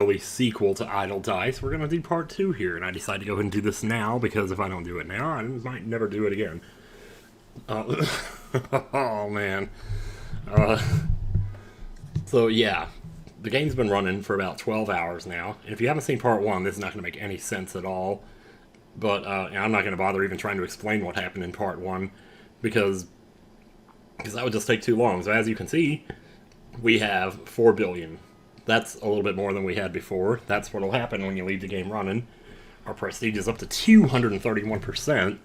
likely sequel to Idle Dice, we're going to do part 2 here. And I decided to go ahead and do this now, because if I don't do it now, I might never do it again. Oh, man. So, yeah. The game's been running for about 12 hours now. And if you haven't seen part 1, this is not going to make any sense at all. But I'm not going to bother even trying to explain what happened in part 1, because that would just take too long. So as you can see, we have 4 billion. That's a little bit more than we had before. That's what will happen when you leave the game running. Our prestige is up to 231%.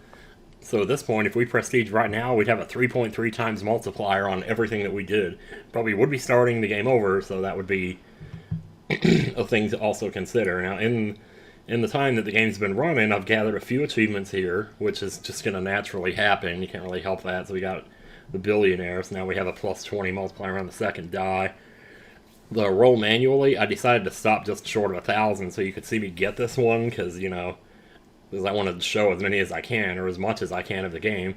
So at this point, if we prestige right now, we'd have a 3.3 times multiplier on everything that we did. But we would be starting the game over, so that would be a thing to also consider. Now, in the time that the game's been running, I've gathered a few achievements here, which is just going to naturally happen. You can't really help that. So we got the billionaires. Now we have a plus 20 multiplier on the second die. The roll manually, I decided to stop just short of 1,000 so you could see me get this one, because, you know, because I wanted to show as many as I can, or as much as I can of the game.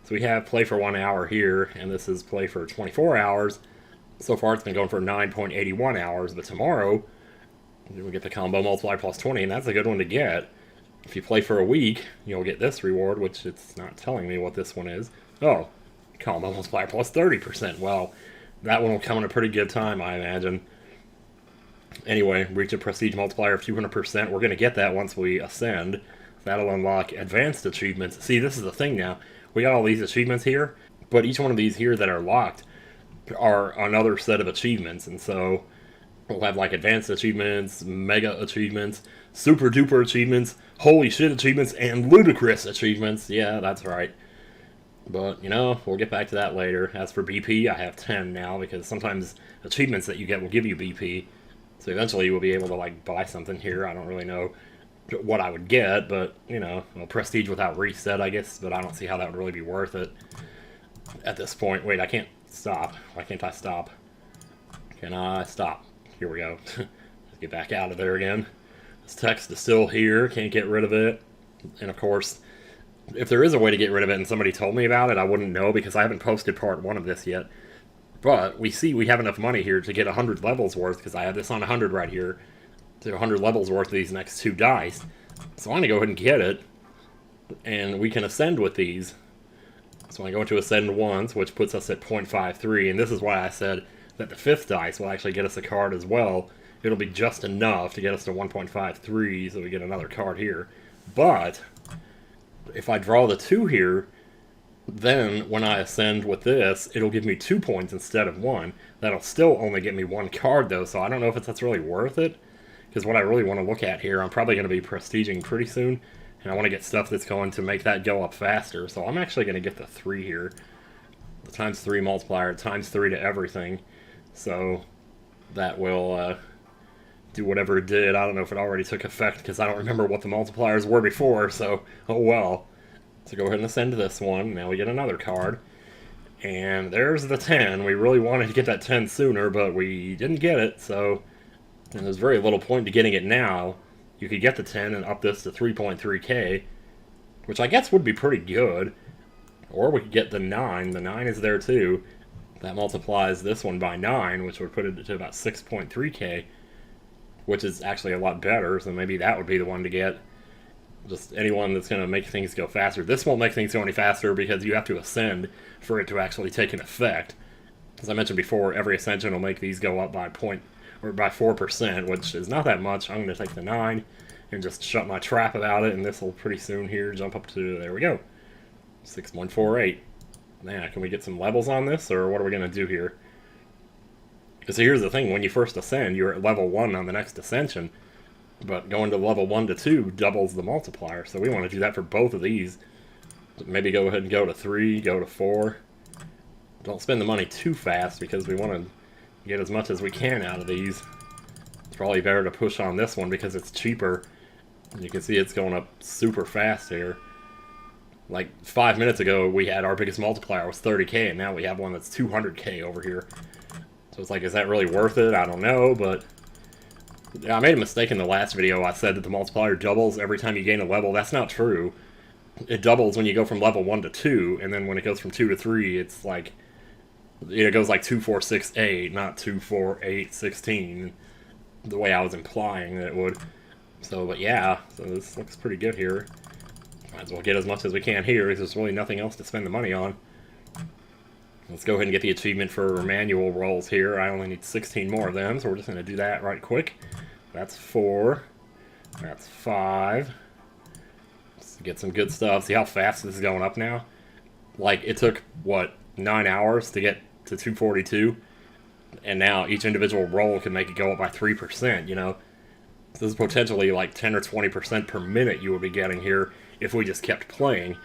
So we have play for 1 hour here, and this is play for 24 hours. So far it's been going for 9.81 hours, but tomorrow we get the combo multiplier plus 20, and that's a good one to get. If you play for a week, you'll get this reward, which it's not telling me what this one is. Oh, combo multiplier plus 30%. Well, that one will come in a pretty good time, I imagine. Anyway, reach a prestige multiplier of 200%. We're going to get that once we ascend. That'll unlock advanced achievements. See, this is the thing now. We got all these achievements here, but each one of these here that are locked are another set of achievements. And so we'll have like advanced achievements, mega achievements, super duper achievements, holy shit achievements, and ludicrous achievements. Yeah, that's right. But, you know, we'll get back to that later. As for BP, I have 10 now, because sometimes achievements that you get will give you BP. So eventually you will be able to, like, buy something here. I don't really know what I would get, but, you know, well, prestige without reset, I guess, but I don't see how that would really be worth it at this point. Wait, I can't stop. Why can't I stop? Can I stop? Here we go. Let's get back out of there again. This text is still here, can't get rid of it. And of course, if there is a way to get rid of it and somebody told me about it, I wouldn't know, because I haven't posted part 1 of this yet. But we see we have enough money here to get 100 levels worth, because I have this on 100 right here, to 100 levels worth of these next 2 dice. So I'm going to go ahead and get it, and we can ascend with these. So I go into ascend once, which puts us at 0.53, and this is why I said that the 5th dice will actually get us a card as well. It'll be just enough to get us to 1.53, so we get another card here. But if I draw the 2 here, then when I ascend with this, it'll give me 2 points instead of 1. That'll still only get me 1 card, though, so I don't know if that's really worth it. Because what I really want to look at here, I'm probably going to be prestiging pretty soon, and I want to get stuff that's going to make that go up faster. So I'm actually going to get the 3 here. The times 3 multiplier, times 3 to everything. So that will do whatever it did. I don't know if it already took effect, because I don't remember what the multipliers were before, so oh well. So go ahead and ascend to this one. Now we get another card. And there's the 10. We really wanted to get that 10 sooner, but we didn't get it, so... And there's very little point to getting it now. You could get the 10 and up this to 3.3k, which I guess would be pretty good. Or we could get the 9. The 9 is there too. That multiplies this one by 9, which would put it to about 6.3k, which is actually a lot better, so maybe that would be the one to get. Just anyone that's going to make things go faster. This won't make things go any faster because you have to ascend for it to actually take an effect. As I mentioned before, every ascension will make these go up by 4%, which is not that much. I'm going to take the 9 and just shut my trap about it, and this will pretty soon here jump up to, there we go, 6.48. Man, can we get some levels on this, or what are we going to do here? Because here's the thing, when you first ascend, you're at level 1 on the next ascension, but going to level 1 to 2 doubles the multiplier, so we want to do that for both of these. Maybe go ahead and go to 3, go to 4. Don't spend the money too fast, because we want to get as much as we can out of these. It's probably better to push on this one because it's cheaper. You can see it's going up super fast here. Like 5 minutes ago, we had our biggest multiplier was 30k, and now we have one that's 200k over here. So it's like, is that really worth it? I don't know, but yeah, I made a mistake in the last video. I said that the multiplier doubles every time you gain a level. That's not true. It doubles when you go from level 1 to 2, and then when it goes from 2 to 3, it's like, it goes like 2, 4, 6, 8, not 2, 4, 8, 16. the way I was implying that it would. So, but yeah, so this looks pretty good here. Might as well get as much as we can here, because there's really nothing else to spend the money on. Let's go ahead and get the achievement for manual rolls here. I only need 16 more of them, so we're just going to do that right quick. That's 4. That's 5. Let's get some good stuff. See how fast this is going up now? Like, it took, what, 9 hours to get to 242? And now each individual roll can make it go up by 3%, you know? So this is potentially like 10 or 20% per minute you would be getting here if we just kept playing.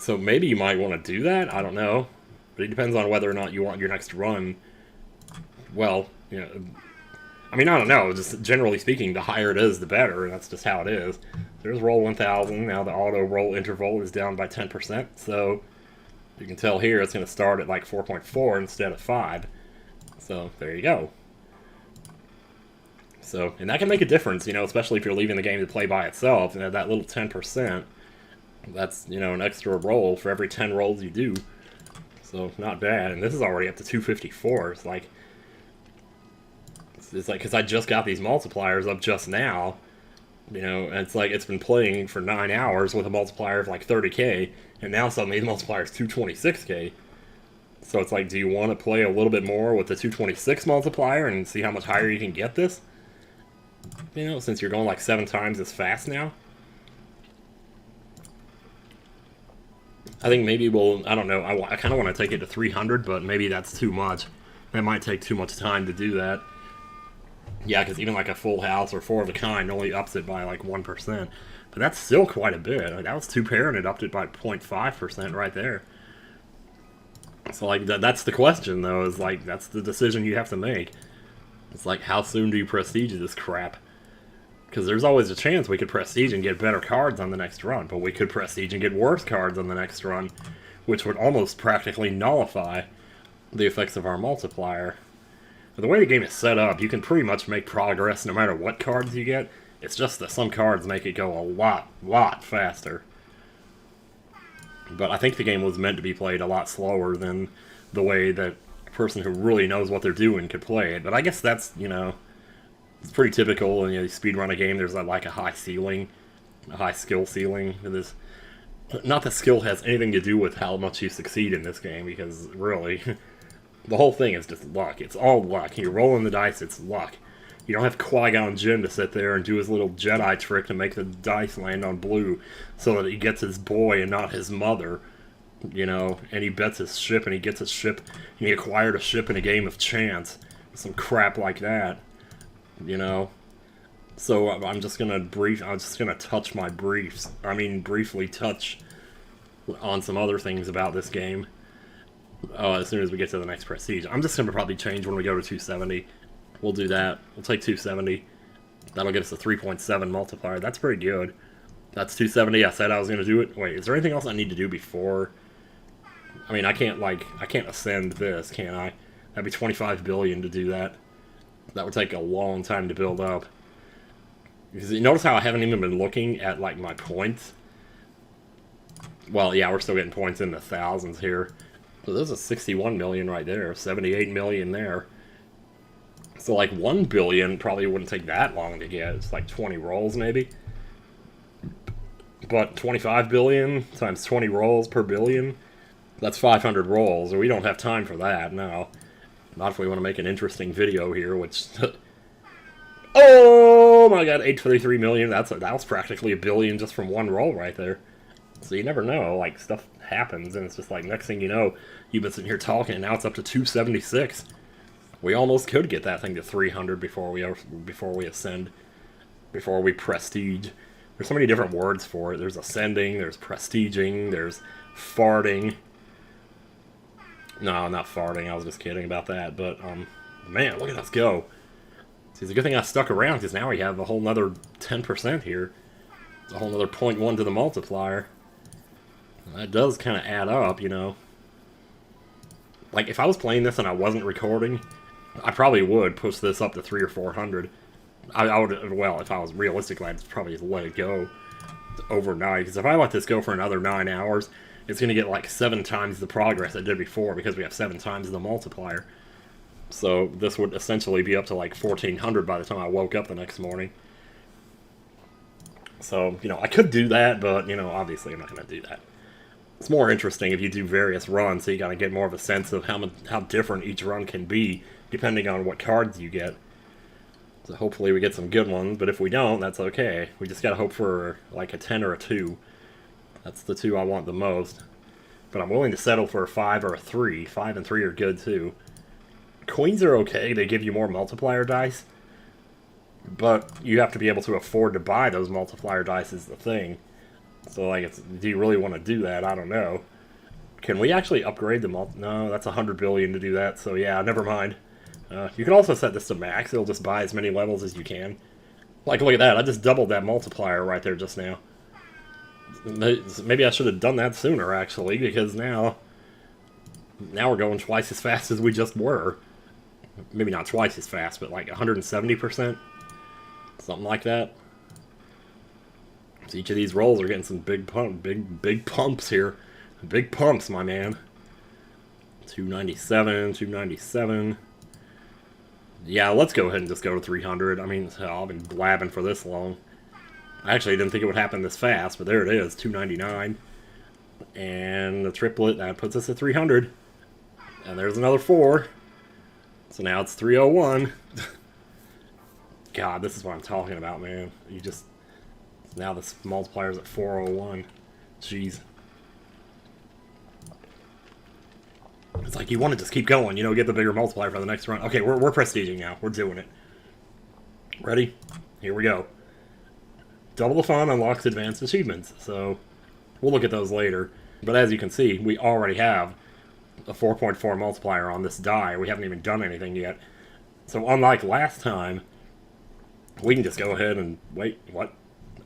So maybe you might want to do that, I don't know. But it depends on whether or not you want your next run. Well, you know, I mean, I don't know, just generally speaking, the higher it is, the better, and that's just how it is. There's roll 1000, now the auto roll interval is down by 10%, so you can tell here it's going to start at like 4.4 instead of 5. So, there you go. So, and that can make a difference, you know, especially if you're leaving the game to play by itself, and that little 10%, that's, you know, an extra roll for every 10 rolls you do. So, not bad, and this is already up to 254, it's like, because I just got these multipliers up just now, you know, and it's like, it's been playing for 9 hours with a multiplier of like 30k, and now suddenly the multiplier is 226k. So it's like, do you want to play a little bit more with the 226 multiplier and see how much higher you can get this? You know, since you're going like 7 times as fast now? I think maybe we'll, I don't know, I kind of want to take it to 300, but maybe that's too much. That might take too much time to do that. Yeah, because even like a full house or 4 of a kind only ups it by like 1%. But that's still quite a bit. Like, that was 2 pair and it upped it by 0.5% right there. So like, that's the question though, is like, that's the decision you have to make. It's like, how soon do you prestige this crap? Because there's always a chance we could prestige and get better cards on the next run, but we could prestige and get worse cards on the next run, which would almost practically nullify the effects of our multiplier. But the way the game is set up, you can pretty much make progress no matter what cards you get. It's just that some cards make it go a lot faster. But I think the game was meant to be played a lot slower than the way that a person who really knows what they're doing could play it. But I guess that's, you know, it's pretty typical. And, you know, you speedrun a game, there's like a high ceiling, a high skill ceiling. This, not that skill has anything to do with how much you succeed in this game, because really, the whole thing is just luck. It's all luck. You're rolling the dice, it's luck. You don't have Qui-Gon Jinn to sit there and do his little Jedi trick to make the dice land on blue so that he gets his boy and not his mother, you know, and he bets his ship and he gets his ship, and he acquired a ship in a game of chance. Some crap like that. You know, so I'm just gonna touch my briefs. I mean, briefly touch on some other things about this game. As soon as we get to the next prestige, I'm just gonna probably change when we go to 270. We'll do that. We'll take 270. That'll get us a 3.7 multiplier. That's pretty good. That's 270. I said I was gonna do it. Wait, is there anything else I need to do before? I mean, I can't ascend this, can I? That'd be 25 billion to do that. That would take a long time to build up. Because you notice how I haven't even been looking at, like, my points? Well, yeah, we're still getting points in the thousands here. So there's a 61 million right there, 78 million there. So, like, 1 billion probably wouldn't take that long to get. It's like 20 rolls, maybe. But 25 billion times 20 rolls per billion, that's 500 rolls, and we don't have time for that, no. Not if we want to make an interesting video here, which... oh my god, 823 million, that was practically a billion just from one roll right there. So you never know, like, stuff happens, and it's just like, next thing you know, you've been sitting here talking, and now it's up to 276. We almost could get that thing to 300 before we ascend, before we prestige. There's so many different words for it. There's ascending, there's prestiging, there's farting. No, not farting, I was just kidding about that, but, man, look at us go. See, it's a good thing I stuck around, because now we have a whole nother 10% here. A whole nother 0.1 to the multiplier. That does kind of add up, you know. Like, if I was playing this and I wasn't recording, I probably would push this up to 300 or 400. I would, well, if I was realistic, I'd probably just let it go overnight, because if I let this go for another 9 hours, it's going to get like 7 times the progress it did before, because we have 7 times the multiplier. So this would essentially be up to like 1400 by the time I woke up the next morning. So, you know, I could do that, but, you know, obviously I'm not going to do that. It's more interesting if you do various runs, so you got to get more of a sense of how different each run can be, depending on what cards you get. So hopefully we get some good ones, but if we don't, that's okay. We just got to hope for, like, a 10 or a 2. That's the 2 I want the most. But I'm willing to settle for a 5 or a 3. 5 and 3 are good, too. Queens are okay, they give you more multiplier dice. But you have to be able to afford to buy those multiplier dice is the thing. So, like, do you really want to do that? I don't know. Can we actually upgrade the No, that's 100 billion to do that, so yeah, never mind. You can also set this to max. It'll just buy as many levels as you can. Like, look at that. I just doubled that multiplier right there just now. Maybe I should have done that sooner, actually, because now we're going twice as fast as we just were. Maybe not twice as fast, but like 170%. Something like that. So each of these rolls are getting some big pumps here. Big pumps, my man. 297, 297. Yeah, let's go ahead and just go to 300. I mean, hell, I've been blabbing for this long. I actually didn't think it would happen this fast, but there it is, 299. And the triplet, that puts us at 300. And there's another 4. So now it's 301. God, this is what I'm talking about, man. You just... Now this multiplyer's at 401. Jeez. It's like you want to just keep going, you know, get the bigger multiplier for the next run. Okay, we're prestiging now. We're doing it. Ready? Here we go. Double the fun unlocks advanced achievements. So, we'll look at those later. But as you can see, we already have a 4.4 multiplier on this die. We haven't even done anything yet. So unlike last time, we can just go ahead and... Wait, what?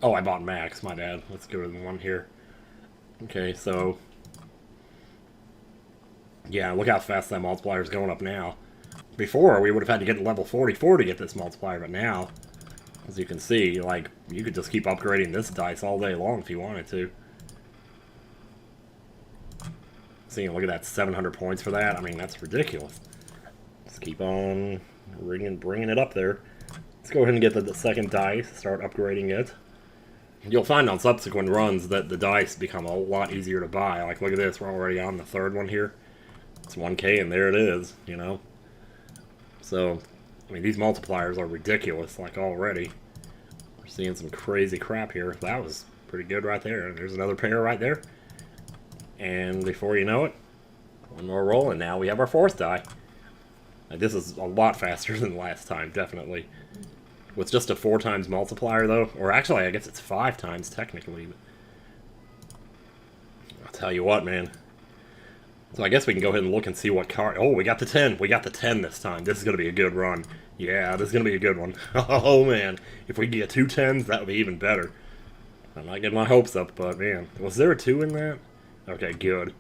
Oh, I bought max. My bad. Let's go to the one here. Okay, so... Yeah, look how fast that multiplier is going up now. Before, we would have had to get to level 44 to get this multiplier, but now, as you can see, like, you could just keep upgrading this dice all day long if you wanted to. See, look at that, 700 points for that. I mean, that's ridiculous. Let's keep on bringing it up there. Let's go ahead and get the second dice, start upgrading it. You'll find on subsequent runs that the dice become a lot easier to buy. Like, look at this, we're already on the third one here. It's 1K and there it is, you know. So, I mean, these multipliers are ridiculous, like, already. We're seeing some crazy crap here. That was pretty good right there. There's another pair right there. And before you know it, one more roll, and now we have our fourth die. Like, this is a lot faster than last time, definitely. With just a 4 times multiplier, though. Or actually, I guess it's 5 times, technically. But I'll tell you what, man. So I guess we can go ahead and look and see what card... Oh, we got the 10. We got the 10 this time. This is going to be a good run. Yeah, this is going to be a good one. Oh, man. If we get 2 10s, that would be even better. I'm not getting my hopes up, but, man. Was there a 2 in that? Okay, good.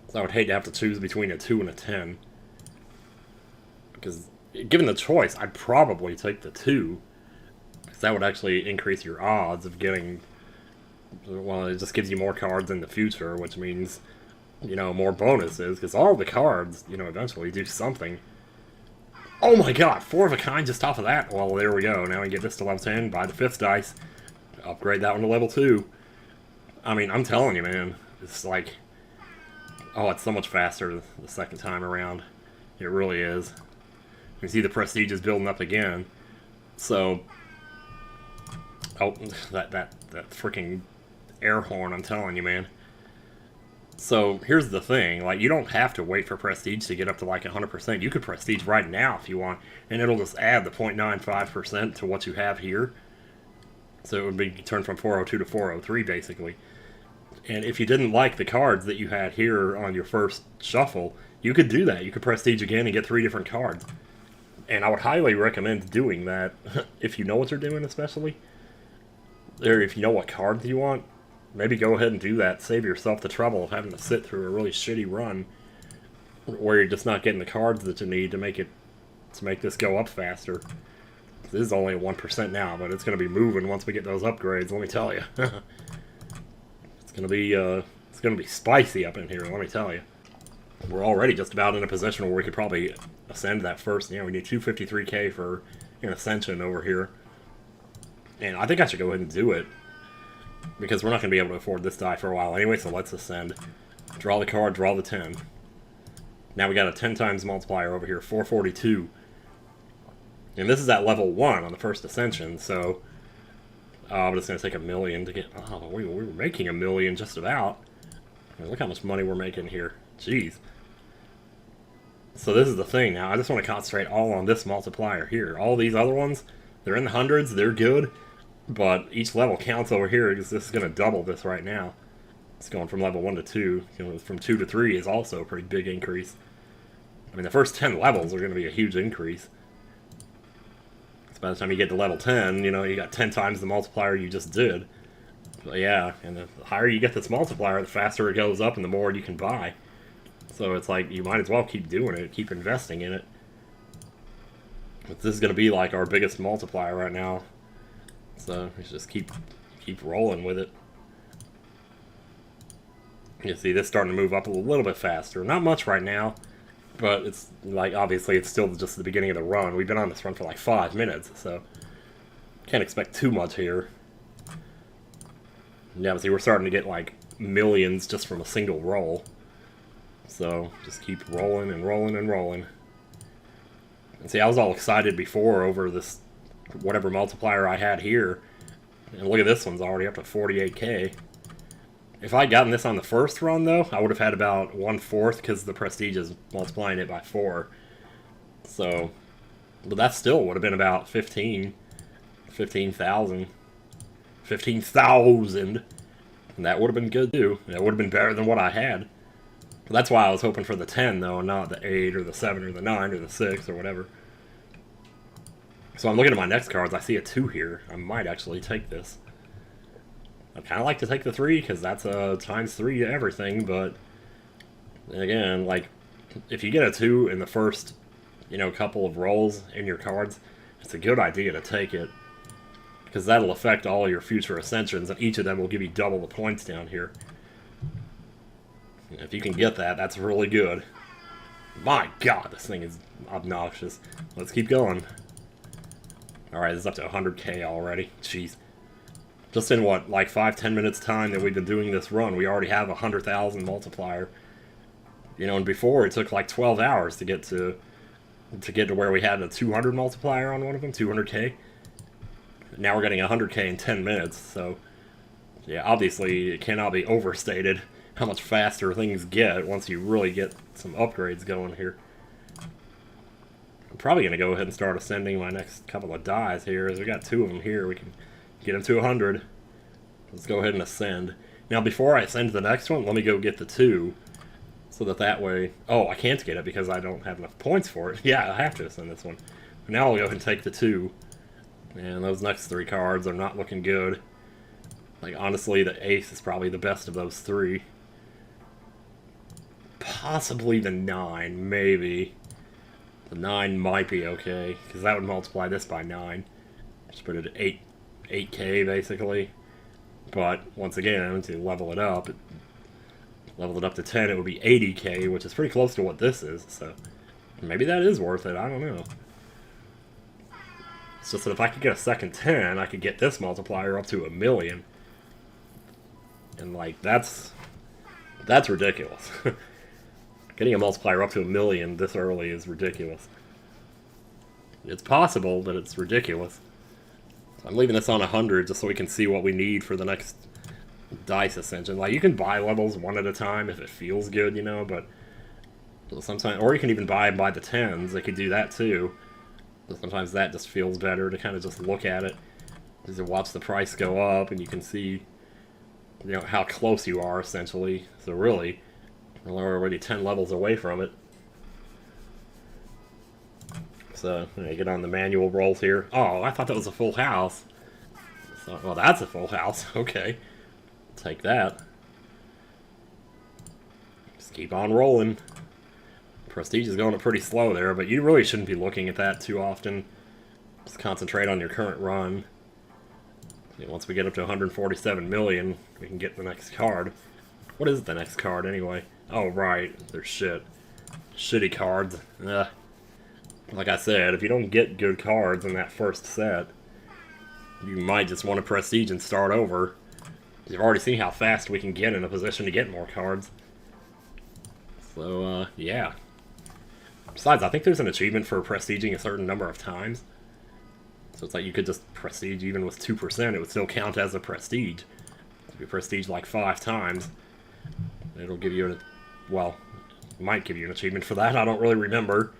So I would hate to have to choose between a 2 and a 10. Because, given the choice, I'd probably take the 2. Because that would actually increase your odds of getting... Well, it just gives you more cards in the future, which means... You know, more bonuses, because all the cards, you know, eventually do something. Oh my god, 4 of a kind just off of that. Well, there we go. Now we get this to level 10, buy the 5th dice, upgrade that one to level 2. I mean, I'm telling you, man, it's like... Oh, it's so much faster the second time around. It really is. You see the prestige is building up again. So... Oh, that freaking air horn, I'm telling you, man. So, here's the thing, like, you don't have to wait for prestige to get up to, like, 100%. You could prestige right now if you want, and it'll just add the 0.95% to what you have here. So it would be turned from 402 to 403, basically. And if you didn't like the cards that you had here on your first shuffle, you could do that. You could prestige again and get 3 different cards. And I would highly recommend doing that, if you know what you're doing, especially. Or if you know what cards you want. Maybe go ahead and do that. Save yourself the trouble of having to sit through a really shitty run where you're just not getting the cards that you need to make this go up faster. This is only at 1% now, but it's going to be moving once we get those upgrades, let me tell you. It's going to be spicy up in here, let me tell you. we're already just about in a position where we could probably ascend that first. You know, we need 253k for an ascension over here. And I think I should go ahead and do it, because we're not going to be able to afford this die for a while anyway, so let's ascend. Draw the card, draw the 10. Now we got a 10 times multiplier over here, 442. And this is at level 1 on the first ascension, so... but it's going to take $1 million to get... Oh, we were making $1 million just about. I mean, look how much money we're making here. Jeez. So this is the thing now. I just want to concentrate all on this multiplier here. All these other ones, they're in the hundreds, they're good. But each level counts over here, because this is going to double this right now. It's going from level 1 to 2. You know, from 2 to 3 is also a pretty big increase. I mean, the first 10 levels are going to be a huge increase. So by the time you get to level 10, you know, you got 10 times the multiplier you just did. But yeah, and the higher you get this multiplier, the faster it goes up and the more you can buy. So it's like, you might as well keep doing it, keep investing in it. But this is going to be like our biggest multiplier right now. So we should just keep rolling with it. You see this starting to move up a little bit faster. Not much right now, but it's like, obviously it's still just the beginning of the run. We've been on this run for like 5 minutes, so can't expect too much here. Yeah, but see, we're starting to get like millions just from a single roll. So just keep rolling and rolling and rolling. And see, I was all excited before over this whatever multiplier I had here. And look at this one's already up to 48k. If I'd gotten this on the first run, though, I would have had about 1/4, because the prestige is multiplying it by 4. So, but that still would have been about 15,000. 15,000. And that would have been good, too. That would have been better than what I had. But that's why I was hoping for the 10, though, and not the 8 or the 7 or the 9 or the 6 or whatever. So I'm looking at my next cards. I see a 2 here. I might actually take this. I'd kind of like to take the 3, because that's a times 3 to everything, but again, like, if you get a 2 in the first, you know, couple of rolls in your cards, it's a good idea to take it, because that'll affect all your future ascensions, and each of them will give you double the points down here. If you can get that, that's really good. My god, this thing is obnoxious. Let's keep going. Alright, this is up to 100k already. Jeez. Just in what, like 5-10 minutes time that we've been doing this run, we already have a 100,000 multiplier. You know, and before it took like 12 hours to get to where we had a 200 multiplier on one of them, 200k. Now we're getting 100k in 10 minutes, so yeah, obviously it cannot be overstated how much faster things get once you really get some upgrades going here. I'm probably going to go ahead and start ascending my next couple of dies here, as we got 2 of them here. We can get them to 100. Let's go ahead and ascend. Now, before I ascend to the next one, let me go get the 2, so that way... Oh, I can't get it because I don't have enough points for it. Yeah, I have to ascend this one. But now I'll go ahead and take the 2. And those next 3 cards are not looking good. Like, honestly, the ace is probably the best of those 3. Possibly the 9, maybe. The 9 might be okay, because that would multiply this by 9. Just put it at 8k, basically. But, once again, to level it up to 10, it would be 80k, which is pretty close to what this is, so maybe that is worth it, I don't know. It's just that if I could get a second 10, I could get this multiplier up to 1 million. And, like, that's ridiculous. Getting a multiplier up to 1 million this early is ridiculous. It's possible, but it's ridiculous. So I'm leaving this on 100 just so we can see what we need for the next dice ascension. Like, you can buy levels one at a time if it feels good, you know, but sometimes, or you can even buy by the 10s. They could do that too. But sometimes that just feels better to kind of just look at it, just to watch the price go up, and you can see, you know, how close you are essentially. So really, we're already 10 levels away from it. So, get on the manual rolls here. Oh, I thought that was a full house. So, well, that's a full house. Okay. Take that. Just keep on rolling. Prestige is going pretty slow there, but you really shouldn't be looking at that too often. Just concentrate on your current run. Once we get up to 147 million, we can get the next card. What is the next card, anyway? Oh, right. There's shit. shitty cards. Like I said, if you don't get good cards in that first set, you might just want to prestige and start over. You've already seen how fast we can get in a position to get more cards. So, yeah. Besides, I think there's an achievement for prestiging a certain number of times. So it's like you could just prestige even with 2%, it would still count as a prestige. If you prestige like 5 times, it'll give you well, it might give you an achievement for that, I don't really remember.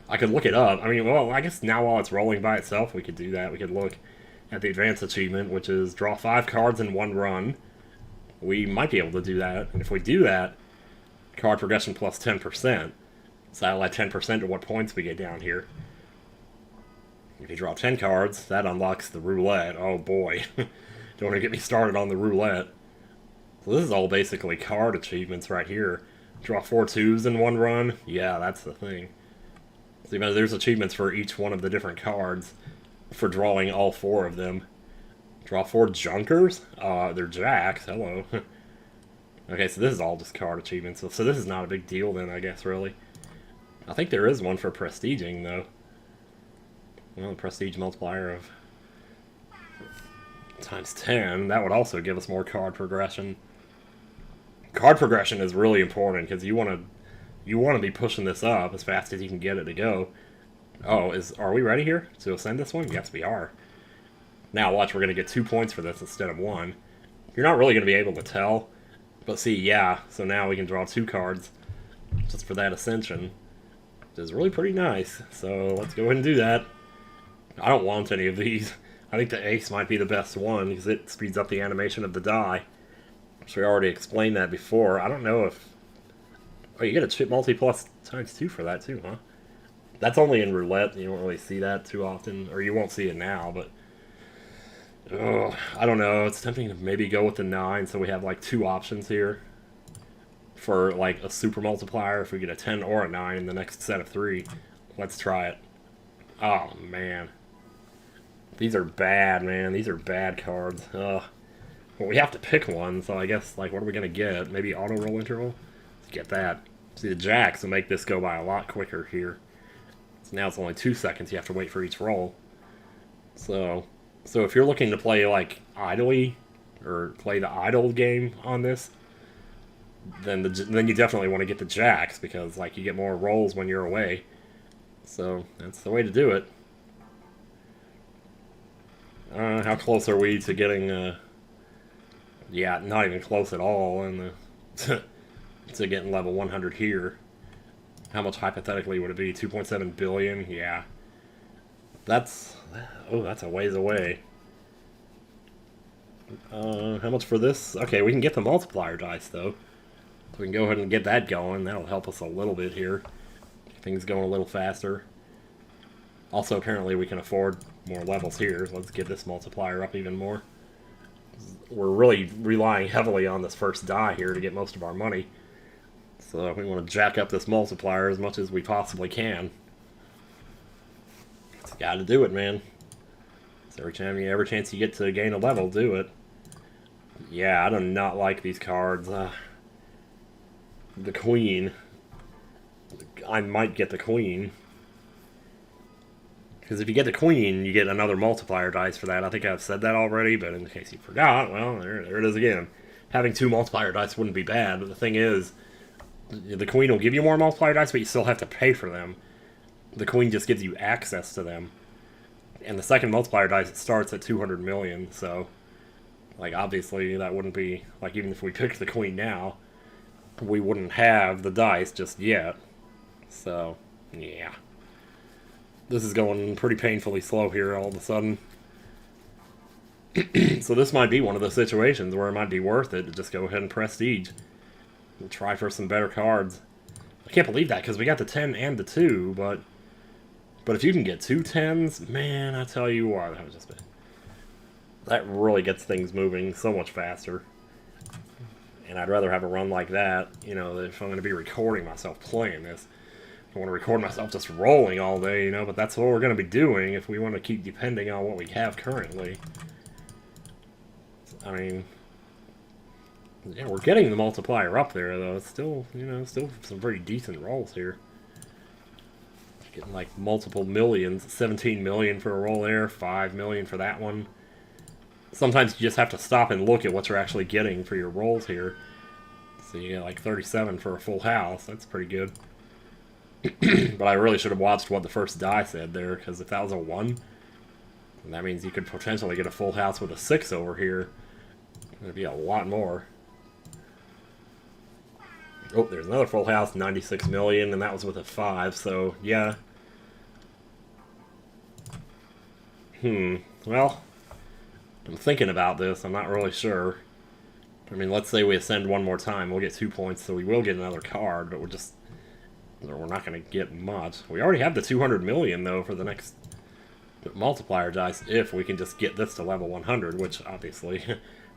I could look it up. I mean, well, I guess now while it's rolling by itself, we could do that. We could look at the advanced achievement, which is draw 5 cards in 1 run. We might be able to do that, and if we do that, card progression plus 10%. So that'll add 10% to what points we get down here. If you draw 10 cards, that unlocks the roulette. Oh boy. Don't want to get me started on the roulette. So this is all basically card achievements right here. Draw 4 2s in 1 run. Yeah, that's the thing. See, there's achievements for each one of the different cards for drawing all 4 of them. Draw 4 junkers? They're jacks. Hello. Okay, so this is all just card achievements. So this is not a big deal then, I guess, really. I think there is one for prestiging, though. Well, the prestige multiplier of times 10, that would also give us more card progression. Card progression is really important because you want to be pushing this up as fast as you can get it to go. Oh, are we ready here to ascend this one? Yes, we are. Now watch, we're going to get 2 points for this instead of 1. You're not really going to be able to tell, but see, yeah, so now we can draw 2 cards just for that ascension, which is really pretty nice. So let's go ahead and do that. I don't want any of these. I think the ace might be the best one because it speeds up the animation of the die. So we already explained that before. I don't know if... Oh, you get a chip multi-plus times 2 for that too, huh? That's only in roulette. You don't really see that too often. Or you won't see it now, but... Oh, I don't know. It's tempting to maybe go with the 9, so we have like 2 options here. For like a super multiplier, if we get a 10 or a 9 in the next set of 3. Let's try it. Oh, man. These are bad, man. These are bad cards. Ugh. Well, we have to pick one, so I guess, like, what are we going to get? Maybe auto roll interval? Let's get that. See, the jacks will make this go by a lot quicker here. So now it's only 2 seconds you have to wait for each roll. So if you're looking to play, like, idly, or play the idle game on this, then you definitely want to get the jacks, because, like, you get more rolls when you're away. So that's the way to do it. How close are we to getting, yeah, not even close at all, and to getting level 100 here. How much hypothetically would it be? 2.7 billion? Yeah. That's a ways away. How much for this? Okay, we can get the multiplier dice, though. So we can go ahead and get that going. That'll help us a little bit here. Get things going a little faster. Also, apparently, we can afford more levels here. So let's get this multiplier up even more. We're really relying heavily on this first die here to get most of our money. So we want to jack up this multiplier as much as we possibly can. It's got to do it, man. So every chance you get to gain a level, do it. Yeah, I do not like these cards. The queen. I might get the queen. Because if you get the queen, you get another multiplier dice for that. I think I've said that already, but in case you forgot, well, there it is again. Having 2 multiplier dice wouldn't be bad, but the thing is, the queen will give you more multiplier dice, but you still have to pay for them. The queen just gives you access to them. And the second multiplier dice, it starts at 200 million, so, like, obviously that wouldn't be, like, even if we picked the queen now, we wouldn't have the dice just yet. So, yeah. This is going pretty painfully slow here all of a sudden. So this might be one of those situations where it might be worth it to just go ahead and prestige. And try for some better cards. I can't believe that, because we got the 10 and the 2, but if you can get 2 10s, man, I tell you what, that really gets things moving so much faster. And I'd rather have a run like that, you know, if I'm going to be recording myself playing this. I want to record myself just rolling all day, you know, but that's what we're going to be doing if we want to keep depending on what we have currently. I mean, Yeah, we're getting the multiplier up there, though. It's still, still some pretty decent rolls here. Getting like multiple millions, 17 million for a roll there, 5 million for that one. Sometimes you just have to stop and look at what you're actually getting for your rolls here. So you get like 37 for a full house. That's pretty good. But I really should have watched what the first die said there, because if that was a 1, that means you could potentially get a full house with a 6 over here. There'd be a lot more. Oh, there's another full house, 96 million, and that was with a 5, so yeah. Well, I'm thinking about this. I'm not really sure. I mean, let's say we ascend one more time. We'll get 2 points, so we will get another card, but we're not going to get much. We already have the 200 million, though, for the next multiplier dice, if we can just get this to level 100, which, obviously,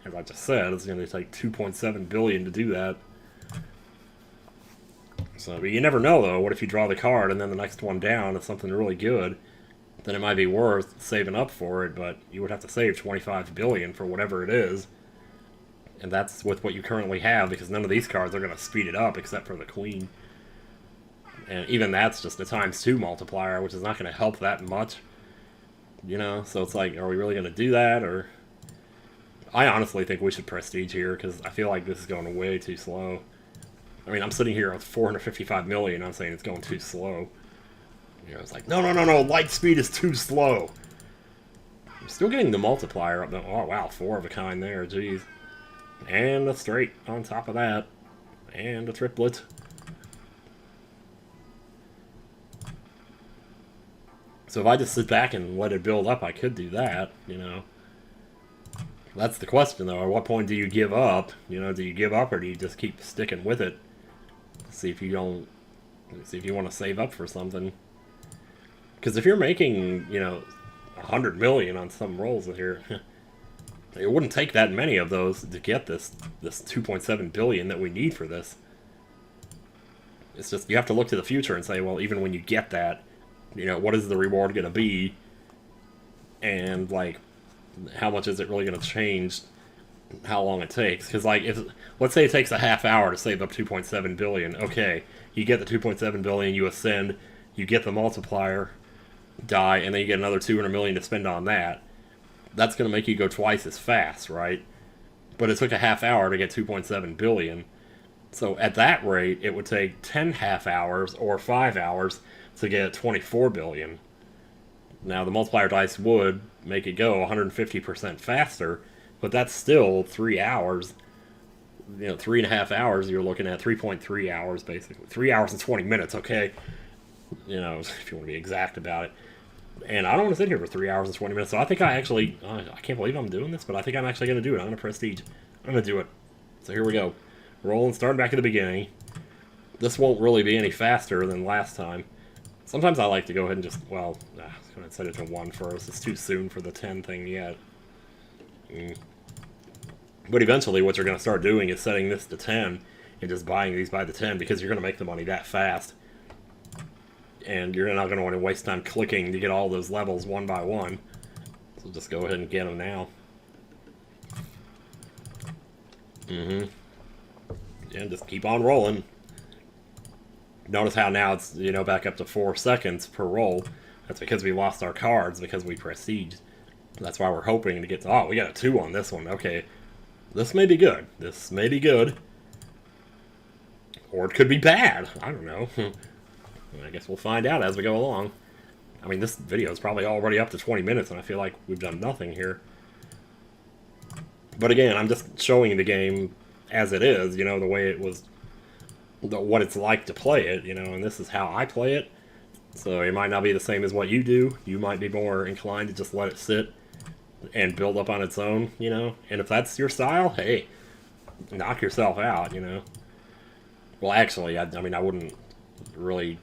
as I just said, it's going to take 2.7 billion to do that. So, but you never know, though. What if you draw the card, and then the next one down is something really good? Then it might be worth saving up for it, but you would have to save 25 billion for whatever it is. And that's with what you currently have, because none of these cards are going to speed it up except for the Queen. And even that's just a ×2 multiplier, which is not going to help that much. So it's like, are we really going to do that? Or I honestly think we should prestige here, because I feel like this is going way too slow. I mean, I'm sitting here with 455 million, I'm saying it's going too slow. It's like, no, light speed is too slow. I'm still getting the multiplier up, though. Oh, wow, 4 of a kind there, jeez. And a straight on top of that. And a triplet. So if I just sit back and let it build up, I could do that, That's the question, though. At what point do you give up? Do you give up, or do you just keep sticking with it? See if you want to save up for something. Because if you're making, 100 million on some rolls here, it wouldn't take that many of those to get this 2.7 billion that we need for this. It's just, you have to look to the future and say, well, even when you get that, what is the reward going to be? And, like, how much is it really going to change how long it takes? Because, like, let's say it takes a half hour to save up 2.7 billion. Okay, you get the 2.7 billion, you ascend, you get the multiplier die, and then you get another 200 million to spend on that. That's going to make you go twice as fast, right? But it took a half hour to get 2.7 billion. So at that rate, it would take 10 half hours or 5 hours to get 24 billion. Now, the multiplier dice would make it go 150% faster, but that's still 3 hours. 3.5 hours, you're looking at 3.3 hours, basically. 3 hours and 20 minutes, okay? If you want to be exact about it. And I don't want to sit here for 3 hours and 20 minutes, so I think I can't believe I'm doing this, but I think I'm actually going to do it. I'm going to prestige. I'm going to do it. So here we go. Rolling, starting back at the beginning. This won't really be any faster than last time. Sometimes I like to go ahead and just, well, I'm going to set it to 1 first. It's too soon for the 10 thing yet. But eventually what you're going to start doing is setting this to 10 and just buying these by the 10, because you're going to make the money that fast. And you're not going to want to waste time clicking to get all those levels one by one. So just go ahead and get them now. Yeah, just keep on rolling. Notice how now it's, back up to 4 seconds per roll. That's because we lost our cards, because we prestiged. That's why we're hoping to get to... Oh, we got a 2 on this one. Okay. This may be good. This may be good. Or it could be bad. I don't know. I guess we'll find out as we go along. I mean, this video is probably already up to 20 minutes, and I feel like we've done nothing here. But again, I'm just showing the game as it is, the way it was, what it's like to play it, and this is how I play it. So it might not be the same as what you do. You might be more inclined to just let it sit and build up on its own, And if that's your style, hey, knock yourself out, Well, actually, I mean, I wouldn't really...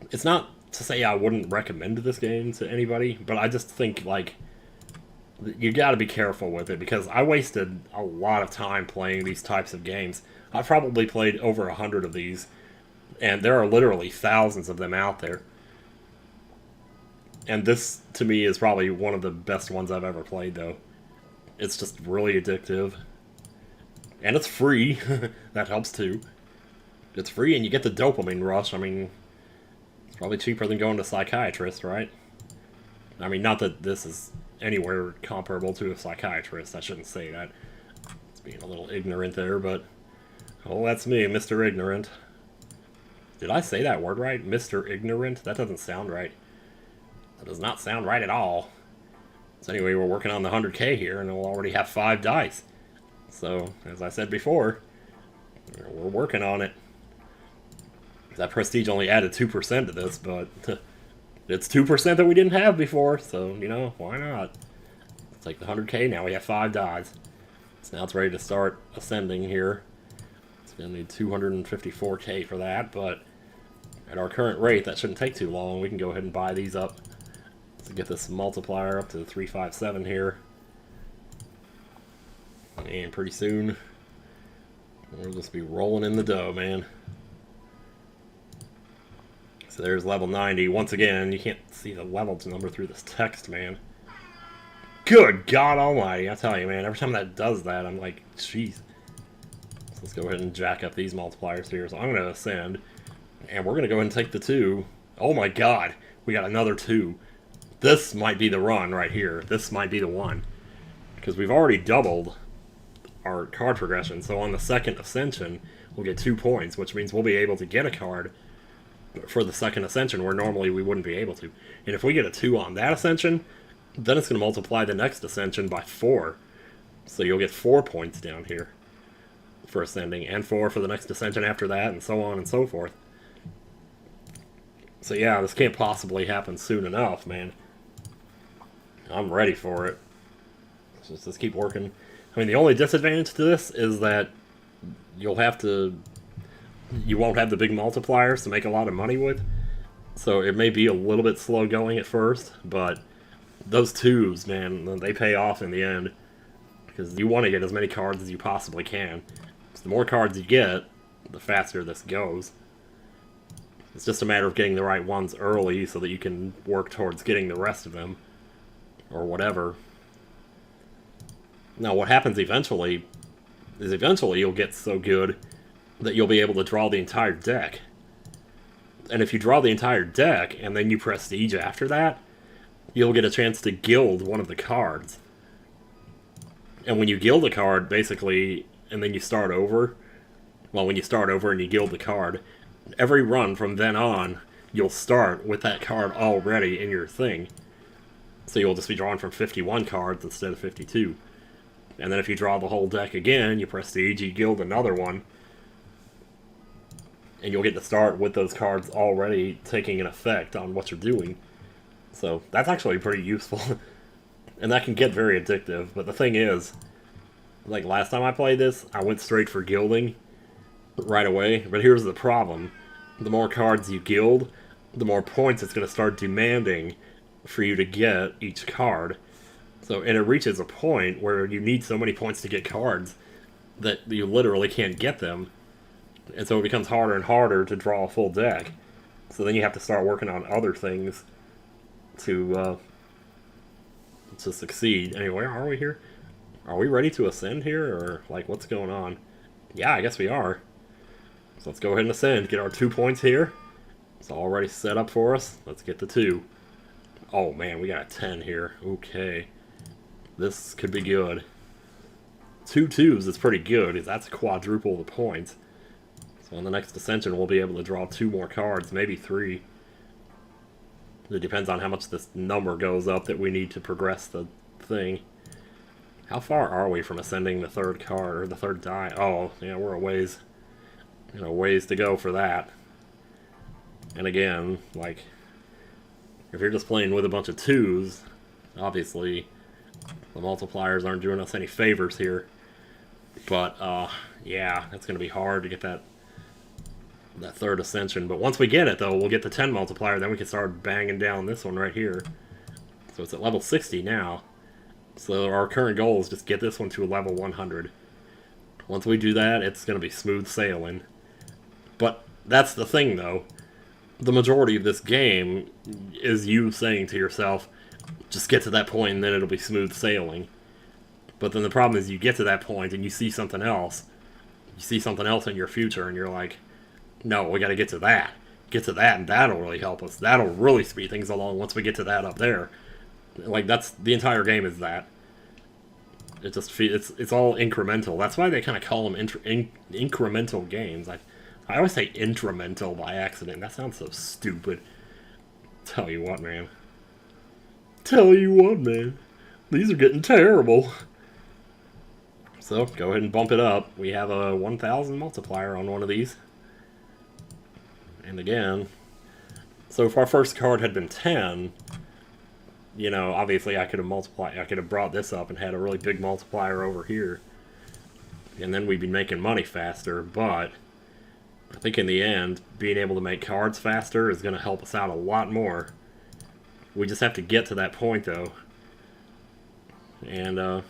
It's not to say I wouldn't recommend this game to anybody, but I just think, like, you gotta be careful with it, because I wasted a lot of time playing these types of games. I've probably played over 100 of these, and there are literally thousands of them out there. And this, to me, is probably one of the best ones I've ever played, though. It's just really addictive. And it's free. That helps too. It's free and you get the dopamine rush. I mean, it's probably cheaper than going to a psychiatrist, right? I mean, not that this is anywhere comparable to a psychiatrist. I shouldn't say that. It's being a little ignorant there, but... Oh, that's me, Mr. Ignorant. Did I say that word right? Mr. Ignorant? That doesn't sound right. That does not sound right at all. So anyway, we're working on the 100k here, and we'll already have 5 dice. So, as I said before, we're working on it. That prestige only added 2% to this, but it's 2% that we didn't have before, so, you know, why not? It's like the 100k, now we have 5 dies. So now it's ready to start ascending here. It's going to need 254k for that, but at our current rate, that shouldn't take too long. We can go ahead and buy these up to get this multiplier up to 357 here. And pretty soon, we'll just be rolling in the dough, man. So there's level 90. Once again, you can't see the level number through this text, man. Good God Almighty, I tell you, man. Every time that does that, I'm like, jeez. So let's go ahead and jack up these multipliers here. So I'm going to ascend, and we're going to go ahead and take the 2. Oh my God, we got another 2. This might be the run right here. This might be the one. Because we've already doubled our card progression. So on the second ascension, we'll get 2 points, which means we'll be able to get a card for the second ascension where normally we wouldn't be able to. And if we get a 2 on that ascension, then it's going to multiply the next ascension by 4. So you'll get 4 points down here for ascending, and 4 for the next ascension after that, and so on and so forth. So yeah, this can't possibly happen soon enough, man. I'm ready for it. Let's keep working. I mean, the only disadvantage to this is that you won't have the big multipliers to make a lot of money with. So it may be a little bit slow going at first, but those 2s, man, they pay off in the end. Because you want to get as many cards as you possibly can. So the more cards you get, the faster this goes. It's just a matter of getting the right ones early so that you can work towards getting the rest of them. Or whatever. Now, what happens eventually is you'll get so good that you'll be able to draw the entire deck. And if you draw the entire deck and then you prestige after that, you'll get a chance to gild one of the cards. And when you gild a card, basically, and then you start over, well, when you start over and you gild the card, every run from then on, you'll start with that card already in your thing. So you'll just be drawing from 51 cards instead of 52. And then if you draw the whole deck again, you prestige, you gild another one. And you'll get to start with those cards already taking an effect on what you're doing. So that's actually pretty useful. And that can get very addictive. But the thing is, like last time I played this, I went straight for gilding right away. But here's the problem. The more cards you gild, the more points it's going to start demanding for you to get each card. So, and it reaches a point where you need so many points to get cards that you literally can't get them. And so it becomes harder and harder to draw a full deck. So then you have to start working on other things to succeed. Anyway, are we here? Are we ready to ascend here? Or, like, what's going on? Yeah, I guess we are. So let's go ahead and ascend. Get our 2 points here. It's already set up for us. Let's get the 2. Oh, man, we got a 10 here. Okay. This could be good. 2 2s is pretty good, because that's quadruple the points. So on the next ascension, we'll be able to draw 2 more cards, maybe 3. It depends on how much this number goes up that we need to progress the thing. How far are we from ascending the 3rd card, or the 3rd die? Oh, yeah, we're a ways, ways to go for that. And again, like, if you're just playing with a bunch of 2s, obviously the multipliers aren't doing us any favors here. But, yeah, it's going to be hard to get that 3rd ascension. But once we get it, though, we'll get the 10 multiplier, then we can start banging down this one right here. So it's at level 60 now. So our current goal is just get this one to a level 100. Once we do that, it's going to be smooth sailing. But that's the thing, though. The majority of this game is you saying to yourself, just get to that point and then it'll be smooth sailing. But then the problem is you get to that point and you see something else. You see something else in your future and you're like, no, we got to get to that. Get to that and that'll really help us. That'll really speed things along once we get to that up there. Like, that's the entire game is that. It just it's all incremental. That's why they kind of call them incremental games. I always say intramental by accident. That sounds so stupid. Tell you what, man. Tell you what, man. These are getting terrible. So, go ahead and bump it up. We have a 1,000 multiplier on one of these. And again, so if our first card had been 10, you know, obviously I could have brought this up and had a really big multiplier over here. And then we'd be making money faster, but I think in the end, being able to make cards faster is going to help us out a lot more. We just have to get to that point, though. And,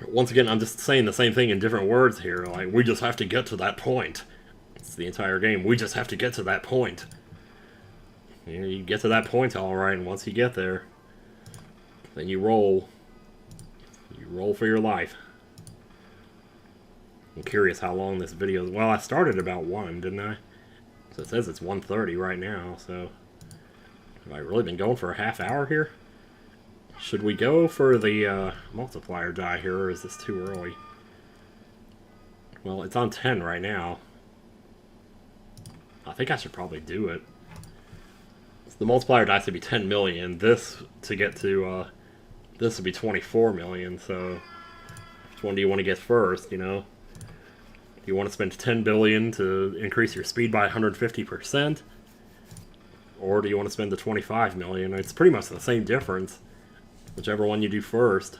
once again, I'm just saying the same thing in different words here. Like, we just have to get to that point. It's the entire game. We just have to get to that point. You know, you get to that point, alright, and once you get there, then you roll. You roll for your life. I'm curious how long this video is. Well, I started about 1, didn't I? So it says it's 1:30 right now, so have I really been going for a half hour here? Should we go for the multiplier die here, or is this too early? Well, it's on 10 right now. I think I should probably do it. So the multiplier dice would be 10 million. This, to get to, this would be 24 million, so which one do you want to get first, you know? Do you want to spend 10 billion to increase your speed by 150%? Or do you want to spend the 25 million? It's pretty much the same difference. Whichever one you do first.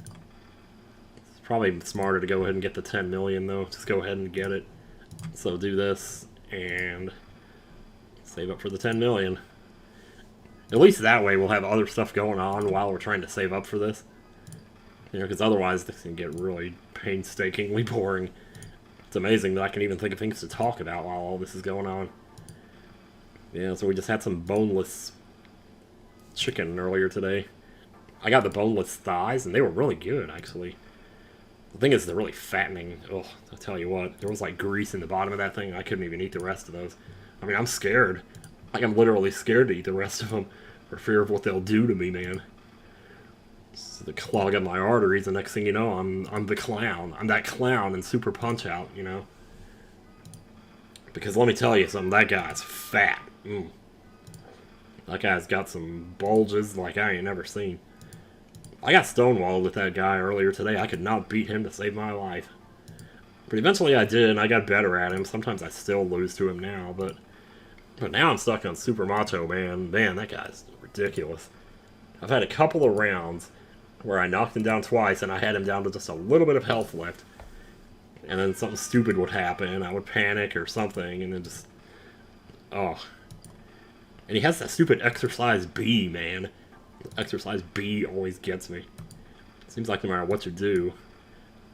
It's probably smarter to go ahead and get the 10 million though. Just go ahead and get it. So do this and save up for the 10 million. At least that way we'll have other stuff going on while we're trying to save up for this. You know, because otherwise this can get really painstakingly boring. It's amazing that I can even think of things to talk about while all this is going on. Yeah, so we just had some boneless chicken earlier today. I got the boneless thighs, and they were really good, actually. The thing is, they're really fattening. Oh, I'll tell you what, there was like grease in the bottom of that thing. I couldn't even eat the rest of those. I mean, I'm scared. Like, I'm literally scared to eat the rest of them for fear of what they'll do to me, man. So they clog up my arteries, the next thing you know, I'm the clown. I'm that clown in Super Punch-Out, you know? Because let me tell you something, that guy's fat. That guy's got some bulges like I ain't never seen. I got stonewalled with that guy earlier today. I could not beat him to save my life. But eventually I did, and I got better at him. Sometimes I still lose to him now, but now I'm stuck on Super Macho Man. Man, that guy's ridiculous. I've had a couple of rounds where I knocked him down twice, and I had him down to just a little bit of health left. And then something stupid would happen. I would panic or something, and then just... Oh. And he has that stupid Exercise B, man. Exercise B always gets me. Seems like no matter what you do,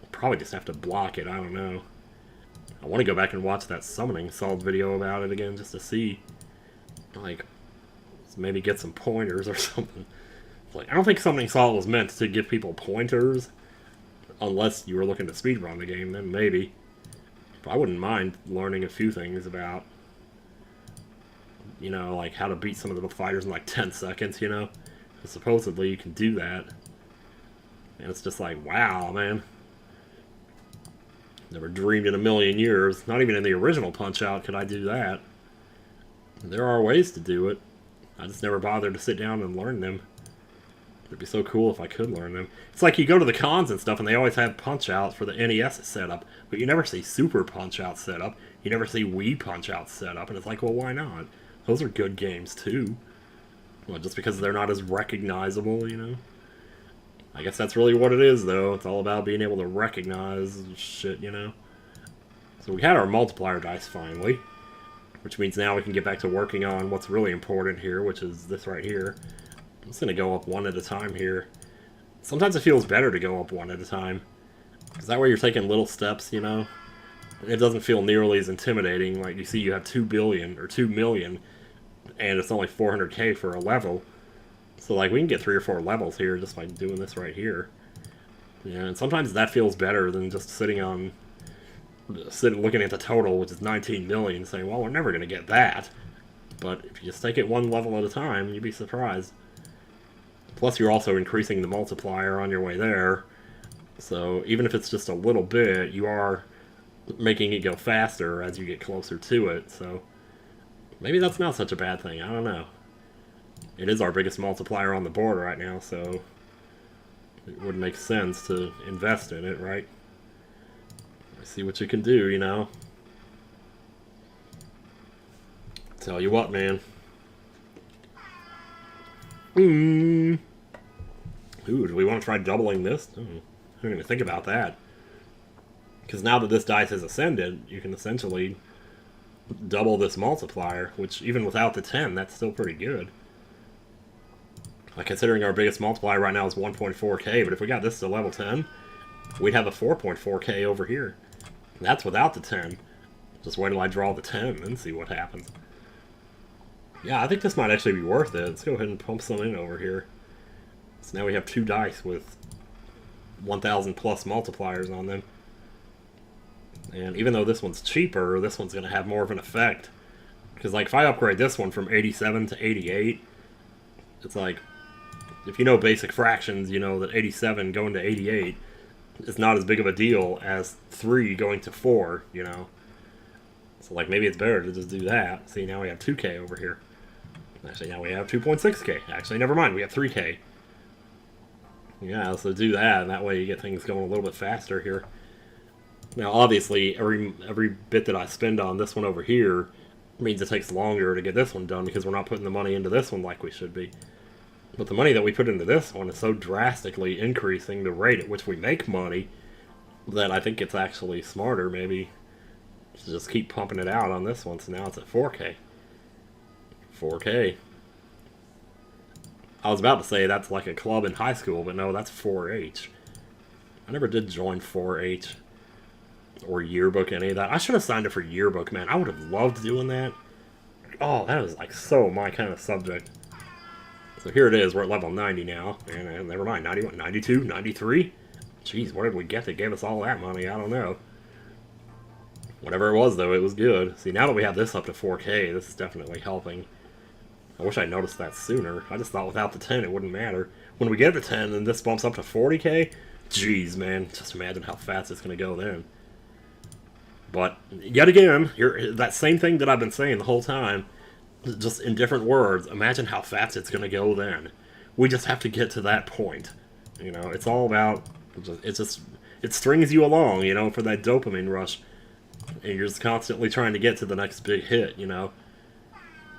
I'll probably just have to block it, I don't know. I want to go back and watch that Summoning Salt video about it again just to see. Like, maybe get some pointers or something. Like, I don't think Summoning Salt was meant to give people pointers. Unless you were looking to speedrun the game, then maybe. But I wouldn't mind learning a few things about, you know, like how to beat some of the fighters in like 10 seconds, you know? Supposedly you can do that. And it's just like, wow, man. Never dreamed in a million years. Not even in the original Punch-Out could I do that. There are ways to do it. I just never bothered to sit down and learn them. It'd be so cool if I could learn them. It's like you go to the cons and stuff and they always have Punch-Outs for the NES setup. But you never see Super Punch-Out setup. You never see Wii Punch-Out setup. And it's like, well, why not? Those are good games, too. Well, just because they're not as recognizable, you know? I guess that's really what it is, though. It's all about being able to recognize shit, you know? So we had our multiplier dice, finally. Which means now we can get back to working on what's really important here, which is this right here. I'm just going to go up one at a time here. Sometimes it feels better to go up one at a time. Because that way you're taking little steps, you know? It doesn't feel nearly as intimidating. Like, you see you have 2 billion, or 2 million... and it's only 400k for a level. So, like, we can get 3 or 4 levels here just by doing this right here. Yeah, and sometimes that feels better than just looking at the total, which is 19 million, saying, well, we're never going to get that. But if you just take it one level at a time, you'd be surprised. Plus, you're also increasing the multiplier on your way there. So even if it's just a little bit, you are making it go faster as you get closer to it. So maybe that's not such a bad thing. I don't know. It is our biggest multiplier on the board right now, so it would make sense to invest in it, right? See what you can do, you know? Tell you what, man. Ooh, do we want to try doubling this? I'm going to think about that. Because now that this dice has ascended, you can essentially double this multiplier, which even without the 10, that's still pretty good. Like, considering our biggest multiplier right now is 1.4k, but if we got this to level 10, we'd have a 4.4k over here. And that's without the 10. Just wait till I draw the 10 and see what happens. Yeah, I think this might actually be worth it. Let's go ahead and pump some in over here. So now we have 2 dice with 1,000 plus multipliers on them. And even though this one's cheaper, this one's going to have more of an effect. Because, like, if I upgrade this one from 87 to 88, it's like, if you know basic fractions, you know that 87 going to 88 is not as big of a deal as 3 going to 4, you know. So, like, maybe it's better to just do that. See, now we have 2k over here. Actually, now we have 2.6k. Actually, never mind, we have 3k. Yeah, so do that, and that way you get things going a little bit faster here. Now, obviously, every bit that I spend on this one over here means it takes longer to get this one done because we're not putting the money into this one like we should be. But the money that we put into this one is so drastically increasing the rate at which we make money that I think it's actually smarter, maybe, to just keep pumping it out on this one. So now it's at 4k. 4k. I was about to say that's like a club in high school, but no, that's 4-H. I never did join 4-H or yearbook, any of that. I should have signed up for yearbook, man. I would have loved doing that. Oh, that was like so my kind of subject. So here it is. We're at level 90 now. And never mind, 91, 92, 93? Jeez, where did we get that gave us all that money? I don't know. Whatever it was, though, it was good. See, now that we have this up to 4k, this is definitely helping. I wish I noticed that sooner. I just thought without the 10 it wouldn't matter. When we get the 10 and this bumps up to 40k, jeez, man, just imagine how fast it's going to go then. But, yet again, that same thing that I've been saying the whole time, just in different words, imagine how fast it's going to go then. We just have to get to that point. You know, it's all about, it strings you along, you know, for that dopamine rush. And you're just constantly trying to get to the next big hit, you know.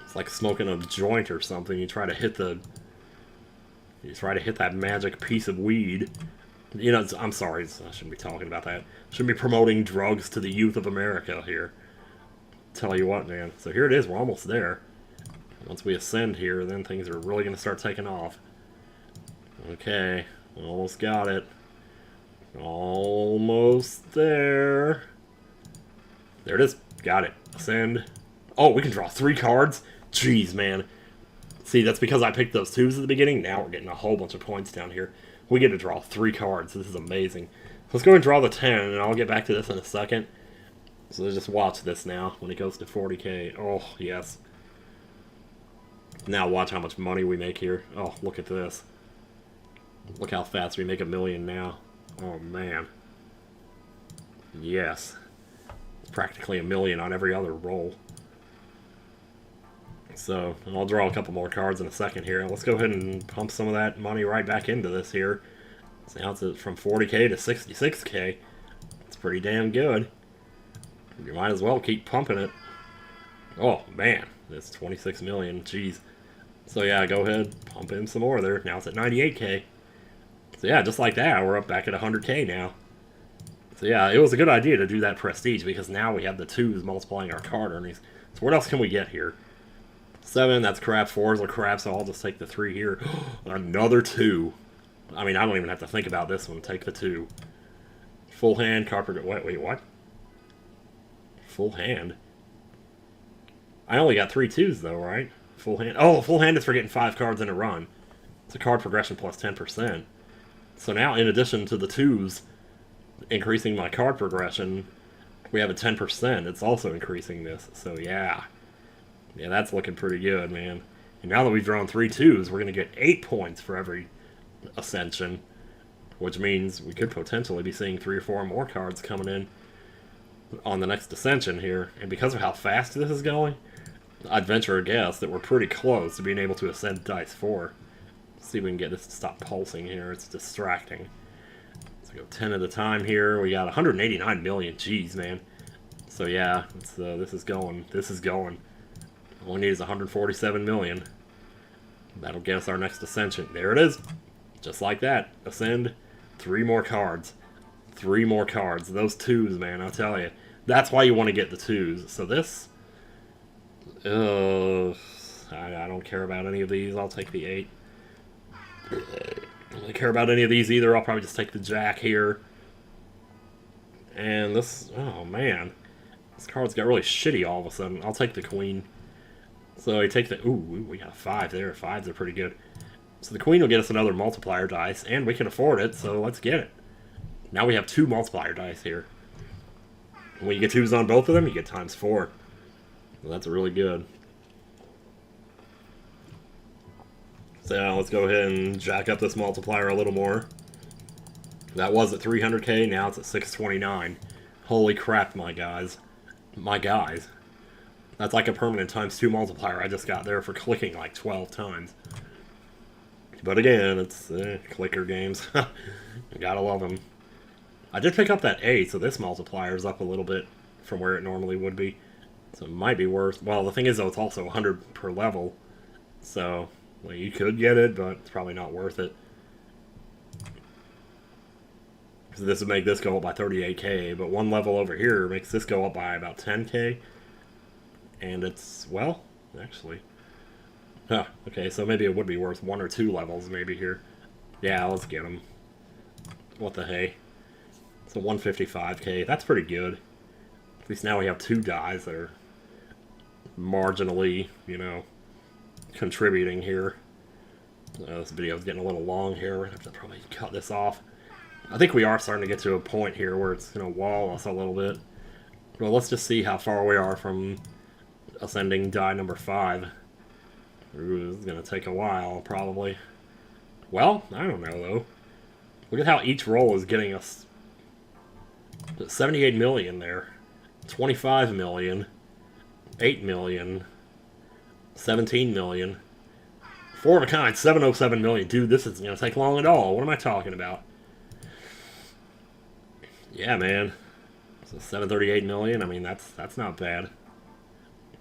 It's like smoking a joint or something. You try to hit that magic piece of weed. You know, I'm sorry, I shouldn't be talking about that. Shouldn't be promoting drugs to the youth of America here. Tell you what, man. So here it is, we're almost there. Once we ascend here, then things are really going to start taking off. Okay, almost got it. Almost there. There it is. Got it. Ascend. Oh, we can draw 3 cards? Jeez, man. See, that's because I picked those 2s at the beginning. Now we're getting a whole bunch of points down here. We get to draw 3 cards. This is amazing. Let's go and draw the 10, and I'll get back to this in a second. So just watch this now when it goes to 40k. Oh, yes. Now watch how much money we make here. Oh, look at this. Look how fast we make $1 million now. Oh, man. Yes. It's practically $1 million on every other roll. So, I'll draw a couple more cards in a second here. Let's go ahead and pump some of that money right back into this here. So now it's from 40k to 66k. It's pretty damn good. You might as well keep pumping it. Oh, man. It's 26 million. Jeez. So, yeah, go ahead. Pump in some more there. Now it's at 98k. So, yeah, just like that, we're up back at 100k now. So, yeah, it was a good idea to do that prestige because now we have the 2s multiplying our card earnings. So, what else can we get here? 7, that's crap. 4s are crap, so I'll just take the 3 here. Another 2. I mean, I don't even have to think about this one. Take the 2. Full hand, card... Wait, what? Full hand? I only got 3 2s, though, right? Full hand. Oh, full hand is for getting 5 cards in a run. It's a card progression plus 10%. So now, in addition to the 2s increasing my card progression, we have a 10%. It's also increasing this. So yeah. Yeah, that's looking pretty good, man. And now that we've drawn 3 2s, we're going to get 8 points for every ascension, which means we could potentially be seeing 3 or 4 more cards coming in on the next ascension here. And because of how fast this is going, I'd venture a guess that we're pretty close to being able to ascend Dice 4. Let's see if we can get this to stop pulsing here. It's distracting. Let's go 10 at a time here. We got 189 million. Jeez, man. So yeah, this is going. This is going. All we need is 147 million. That'll get us our next ascension. There it is. Just like that. Ascend. 3 more cards. 3 more cards. Those 2s, man, I'll tell you. That's why you want to get the 2s. So this... I don't care about any of these. I'll take the 8. I don't really care about any of these either. I'll probably just take the Jack here. And this... Oh, man. This card's got really shitty all of a sudden. I'll take the Queen. So I take the... Ooh, we got a 5 there. 5s are pretty good. So the Queen will get us another multiplier dice, and we can afford it, so let's get it. Now we have 2 multiplier dice here. And when you get 2s on both of them, you get times 4. So that's really good. So now let's go ahead and jack up this multiplier a little more. That was at 300k, now it's at 629. Holy crap, my guys. My guys. That's like a permanent times 2 multiplier I just got there for clicking like 12 times. But again, it's clicker games. You gotta love them. I did pick up that 8, so this multiplier is up a little bit from where it normally would be. So it might be worth... Well, the thing is, though, it's also 100 per level. So, well, you could get it, but it's probably not worth it. So this would make this go up by 38k, but 1 level over here makes this go up by about 10k. And it's, well, actually... Huh, okay, so maybe it would be worth 1 or 2 levels maybe here. Yeah, let's get them. What the hey. So 155k, that's pretty good. At least now we have 2 dies that are marginally, you know, contributing here. This video is getting a little long here. We're going to have to probably cut this off. I think we are starting to get to a point here where it's going to wall us a little bit. Well, let's just see how far we are from ascending die number 5. Ooh, this is going to take a while, probably. Well, I don't know, though. Look at how each roll is getting us 78 million there. 25 million. 8 million. 17 million. 4 of a kind, 707 million. Dude, this isn't going to take long at all. What am I talking about? Yeah, man. So 738 million, I mean, that's not bad.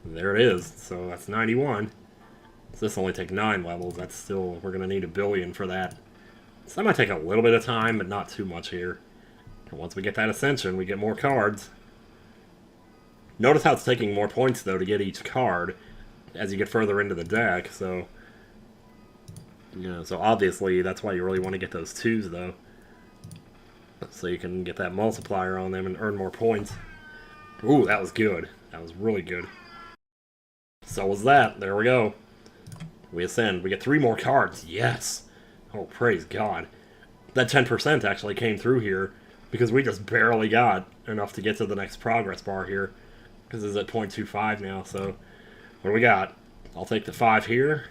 There it is. So that's 91. So this only takes 9 levels. That's still, we're going to need 1 billion for that. So that might take a little bit of time, but not too much here. And once we get that ascension, we get more cards. Notice how it's taking more points, though, to get each card as you get further into the deck. So, you know, so obviously that's why you really want to get those 2s, though. So you can get that multiplier on them and earn more points. Ooh, that was good. That was really good. So was that. There we go. We ascend. We get 3 more cards. Yes! Oh, praise God. That 10% actually came through here because we just barely got enough to get to the next progress bar here. Because it's at 0.25 now, so... What do we got? I'll take the 5 here.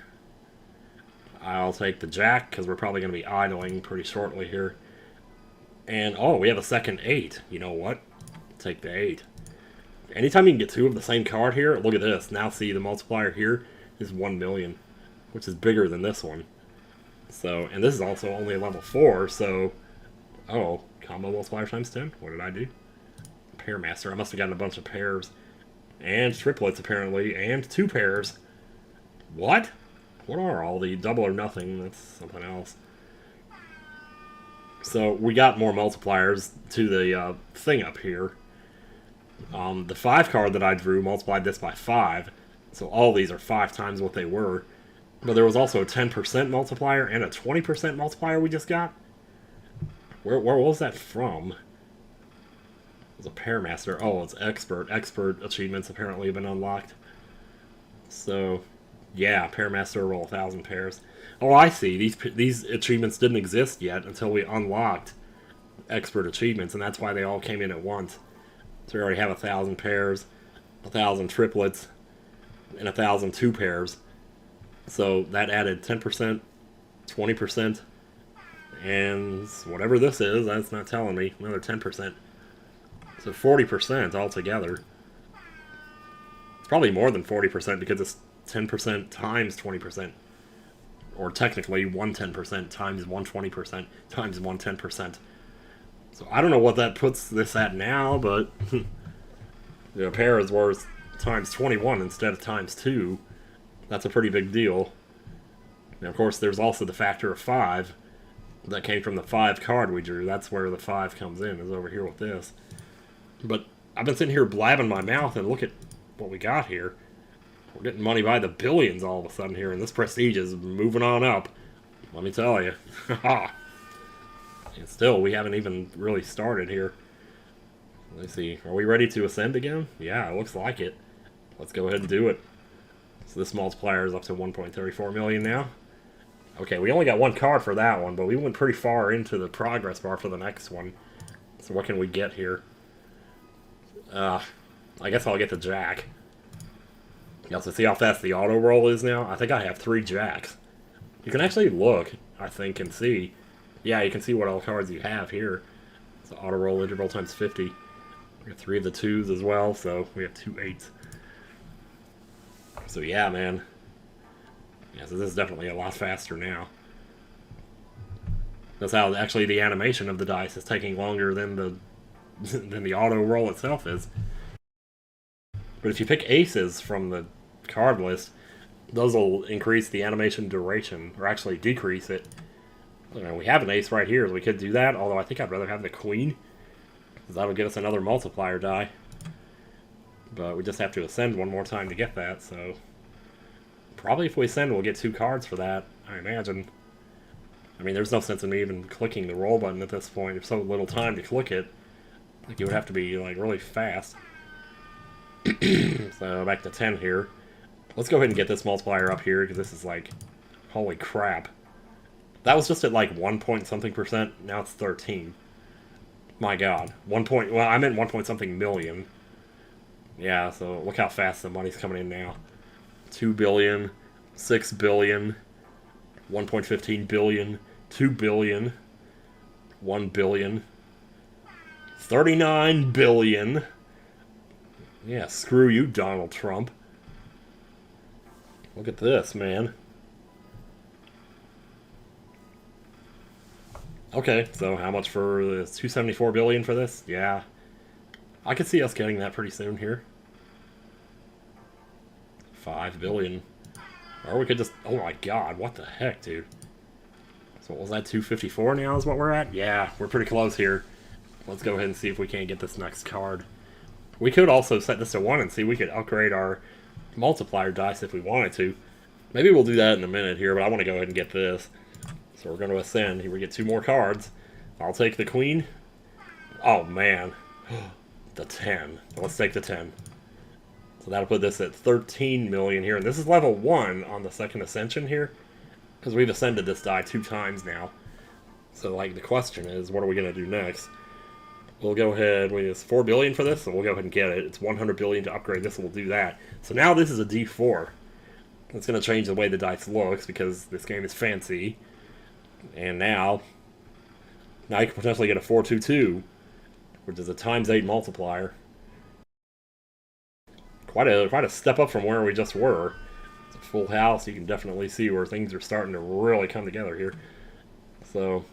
I'll take the Jack, because we're probably going to be idling pretty shortly here. And, oh, we have a second 8. You know what? Take the 8. Anytime you can get 2 of the same card here, look at this. Now see, the multiplier here is 1 million, which is bigger than this one. So, and this is also only level 4, so... Oh, combo multiplier times 10? What did I do? Pairmaster. I must have gotten a bunch of pairs. And triplets, apparently. And 2 pairs. What? What are all the double or nothing? That's something else. So, we got more multipliers to the thing up here. The 5 card that I drew multiplied this by 5. So all these are 5 times what they were. But there was also a 10% multiplier and a 20% multiplier we just got. Where was that from? It was a Pairmaster. Oh, it's Expert. Expert achievements apparently have been unlocked. So, Yeah, Pairmaster roll 1,000 pairs. Oh, I see. These achievements didn't exist yet until we unlocked expert achievements, and that's why they all came in at once. So we already have 1,000 pairs, 1,000 triplets, and 1,000 two pairs. So that added 10%, 20%, and whatever this is, that's not telling me. Another 10%. So 40% altogether. It's probably more than 40% because it's 10% times 20%. Or technically 110% times 120% times 110%. So I don't know what that puts this at now, but the pair is worth times 21 instead of times 2. That's a pretty big deal. And of course, there's also the factor of 5 that came from the 5 card we drew. That's where the 5 comes in, is over here with this. But I've been sitting here blabbing my mouth, and look at what we got here. We're getting money by the billions all of a sudden here, and this prestige is moving on up. Let me tell you. And still, we haven't even really started here. Let's see. Are we ready to ascend again? Yeah, it looks like it. Let's go ahead and do it. So this multiplier is up to 1.34 million now. Okay, we only got one card for that one, but we went pretty far into the progress bar for the next one. So what can we get here? I guess I'll get the jack. You also see how fast the auto roll is now? I think I have 3 jacks. You can actually look, I think, and see. Yeah, you can see what all cards you have here. So auto roll interval times 50. We got 3 of the 2s as well, so we have 2 8s. So yeah, man. Yeah, so this is definitely a lot faster now. That's how actually the animation of the dice is taking longer than the auto roll itself is. But if you pick aces from the card list, those will increase the animation duration, or actually decrease it. You know, we have an ace right here, so we could do that, although I think I'd rather have the queen, because that'll get us another multiplier die. But we just have to ascend one more time to get that, so probably if we ascend, we'll get 2 cards for that, I imagine. I mean, there's no sense in me even clicking the roll button at this point. There's so little time to click it. Like, you would have to be, like, really fast. So, back to 10 here. Let's go ahead and get this multiplier up here, because this is like, holy crap. That was just at like 1 point something percent, now it's 13. My god. Well, I meant 1 point something million. Yeah, so look how fast the money's coming in now. 2 billion, 6 billion, 1.15 billion, 2 billion, 1 billion, 39 billion. Yeah, screw you, Donald Trump. Look at this, man. Okay, so how much for this? 274 billion for this? Yeah. I could see us getting that pretty soon here. 5 billion. Or we could just... Oh my god, what the heck, dude? So what was that, 254 now is what we're at? Yeah, we're pretty close here. Let's go ahead and see if we can't get this next card. We could also set this to 1 and see if we could upgrade our multiplier dice if we wanted to. Maybe we'll do that in a minute here, but I want to go ahead and get this. So we're going to ascend. Here we get 2 more cards. I'll take the queen. Oh, man. The 10. Let's take the 10. So that'll put this at 13 million here. And this is level 1 on the second ascension here. Because we've ascended this die 2 times now. So, like, the question is, what are we going to do next? We'll go ahead, it's 4 billion for this, so we'll go ahead and get it. It's 100 billion to upgrade this, and we'll do that. So now this is a D4. It's going to change the way the dice looks, because this game is fancy. And now you can potentially get a 422, which is a times 8 multiplier. Quite a step up from where we just were. It's a full house. You can definitely see where things are starting to really come together here. So,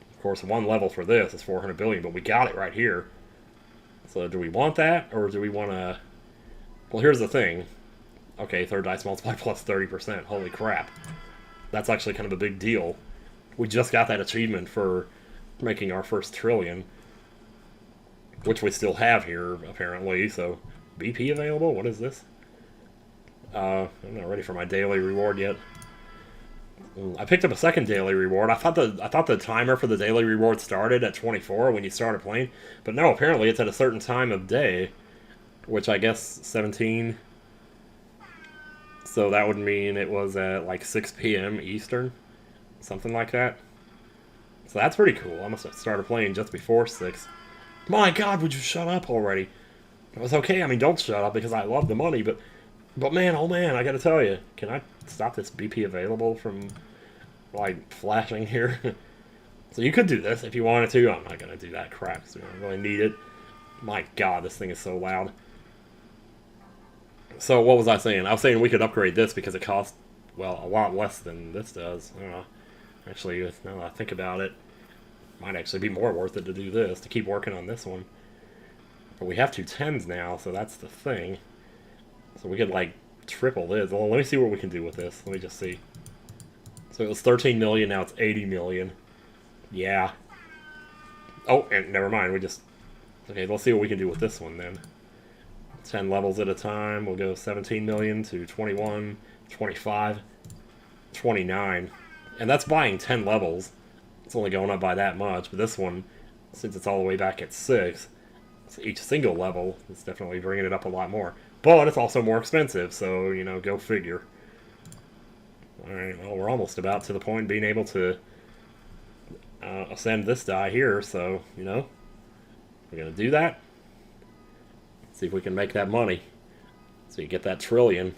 of course, 1 level for this is 400 billion, but we got it right here. So do we want that, or do we want to... Well, here's the thing. Okay, third dice multiply plus 30%. Holy crap. That's actually kind of a big deal. We just got that achievement for making our first trillion, which we still have here, apparently, so... BP available? What is this? I'm not ready for my daily reward yet. I picked up a second daily reward. I thought the timer for the daily reward started at 24 when you started playing, but no, apparently it's at a certain time of day, which I guess 17. So that would mean it was at like 6 p.m. Eastern, something like that. So that's pretty cool. I must have started playing just before 6. My God, would you shut up already? It was okay. I mean, don't shut up because I love the money, but man, oh man, I gotta tell you, can I stop this BP available from like flashing here? So you could do this if you wanted to. I'm not gonna do that crap because we don't really need it. My God, this thing is so loud. So what was I saying? I was saying we could upgrade this because it costs, well, a lot less than this does. Actually, now that I think about it, might actually be more worth it to do this, to keep working on this one. But we have 2 10s now, so that's the thing. So we could, like, triple this. Well, let me see what we can do with this. Let me just see. So it was 13 million, now it's 80 million. Yeah. Oh, and never mind, we just... Okay, let's see what we can do with this one, then. 10 levels at a time. We'll go 17 million to 21, 25, 29. And that's buying 10 levels. It's only going up by that much, but this one, since it's all the way back at 6, so each single level is definitely bringing it up a lot more. But it's also more expensive, so, you know, go figure. Alright, well, we're almost about to the point being able to ascend this die here, so, you know, we're going to do that. See if we can make that money. So you get that trillion.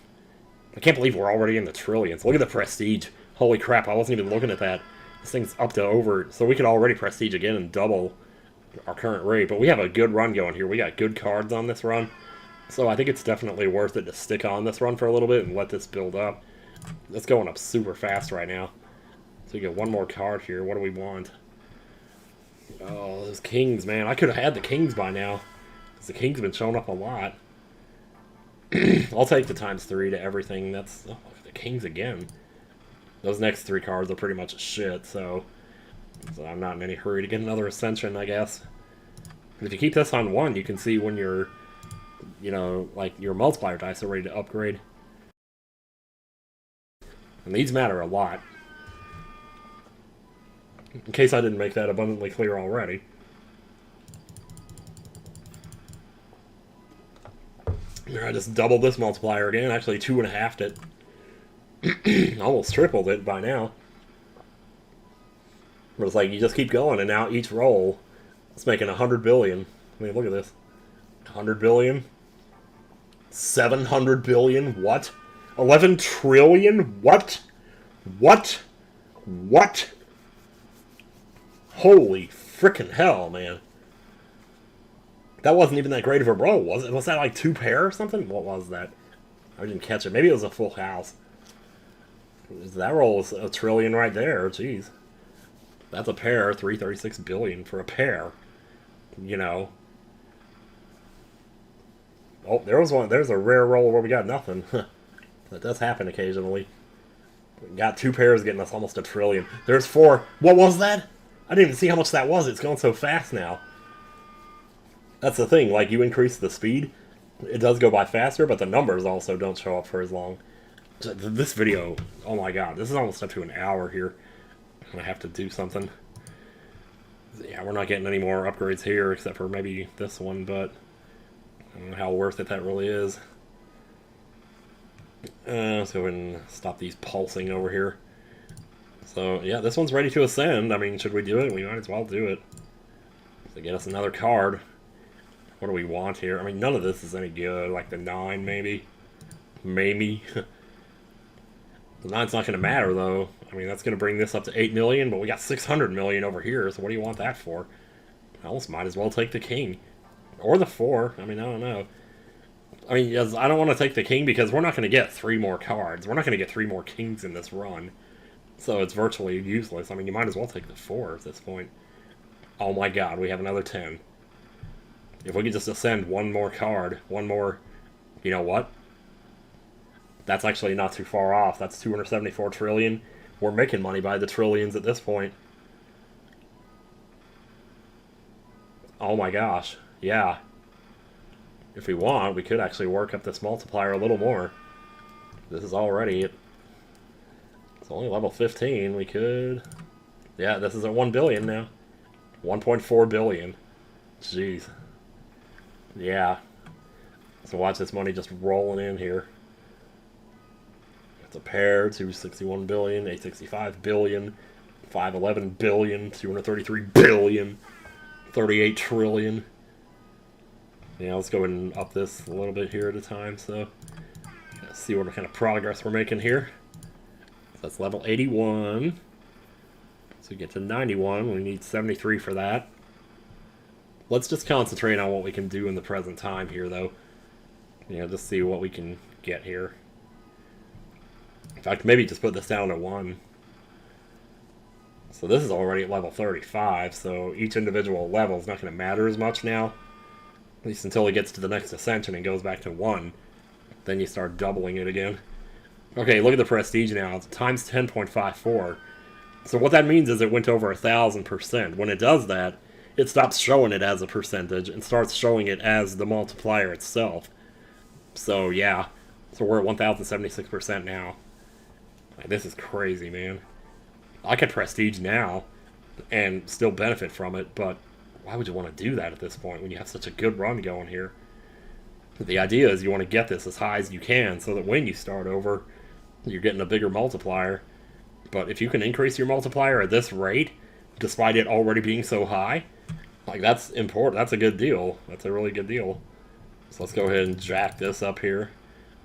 I can't believe we're already in the trillions. Look at the prestige. Holy crap, I wasn't even looking at that. This thing's up to over... So we could already prestige again and double our current rate. But we have a good run going here. We got good cards on this run. So I think it's definitely worth it to stick on this run for a little bit and let this build up. It's going up super fast right now. So we get one more card here. What do we want? Oh, those kings, man. I could have had the kings by now. Because the king's been showing up a lot. I'll take the ×3 to everything. That's... Oh, the kings again. Those next 3 cards are pretty much shit, so I'm not in any hurry to get another Ascension, I guess. But if you keep this on 1, you can see when your, you know, like, your multiplier dice are ready to upgrade. And these matter a lot. In case I didn't make that abundantly clear already. Here, I just doubled this multiplier again. Actually, 2.5'd it. Almost tripled it by now. But it's like, you just keep going, and now each roll, it's making 100 billion. I mean, look at this. 100 billion? 700 billion? What? 11 trillion? What? What? What? Holy frickin' hell, man. That wasn't even that great of a roll, was it? Was that like 2 pair or something? What was that? I didn't catch it. Maybe it was a full house. That roll was a trillion right there. Jeez. That's a pair. 336 billion for a pair. You know. Oh, there was one. There's a rare roll where we got nothing. That does happen occasionally. We got 2 pairs getting us almost a trillion. There's 4. What was that? I didn't even see how much that was. It's going so fast now. That's the thing. Like, you increase the speed, it does go by faster, but the numbers also don't show up for as long. This video, oh my god, this is almost up to an hour here. I have to do something. Yeah, we're not getting any more upgrades here, except for maybe this one, but I don't know how worth it that really is. Let's go ahead and stop these pulsing over here. So, yeah, this one's ready to ascend. I mean, should we do it? We might as well do it. To get us another card. What do we want here? I mean, none of this is any good. Like the 9, maybe? Maybe. The 9's not going to matter, though. I mean, that's going to bring this up to 8 million, but we got 600 million over here, so what do you want that for? I almost might as well take the king. Or the 4. I mean, I don't know. I mean, yes, I don't want to take the king because we're not going to get 3 more cards. We're not going to get 3 more kings in this run. So it's virtually useless. I mean, you might as well take the 4 at this point. Oh my god, we have another 10. If we could just ascend one more card, one more... You know what? That's actually not too far off. That's 274 trillion. We're making money by the trillions at this point. Oh my gosh. Yeah. If we want, we could actually work up this multiplier a little more. This is already... It's only level 15. We could... Yeah, this is at 1 billion now. 1.4 billion. Jeez. Yeah. So watch this money just rolling in here. a pair, 261 billion, 865 billion, 511 billion, 233 billion, 38 trillion. Yeah, let's go ahead and up this a little bit here at a time, so let's see what kind of progress we're making here. So that's level 81. So we get to 91, we need 73 for that. Let's just concentrate on what we can do in the present time here, though. You know, just see what we can get here. In fact, maybe just put this down to 1. So this is already at level 35, so each individual level is not going to matter as much now. At least until it gets to the next ascension and goes back to 1. Then you start doubling it again. Okay, look at the prestige now. It's times 10.54. So what that means is it went over 1,000%. When it does that, it stops showing it as a percentage and starts showing it as the multiplier itself. So yeah, so we're at 1,076% now. Like, this is crazy, man. I could prestige now and still benefit from it, but why would you want to do that at this point when you have such a good run going here? The idea is you want to get this as high as you can so that when you start over, you're getting a bigger multiplier. But if you can increase your multiplier at this rate, despite it already being so high, like, that's important. That's a good deal. That's a really good deal. So let's go ahead and jack this up here.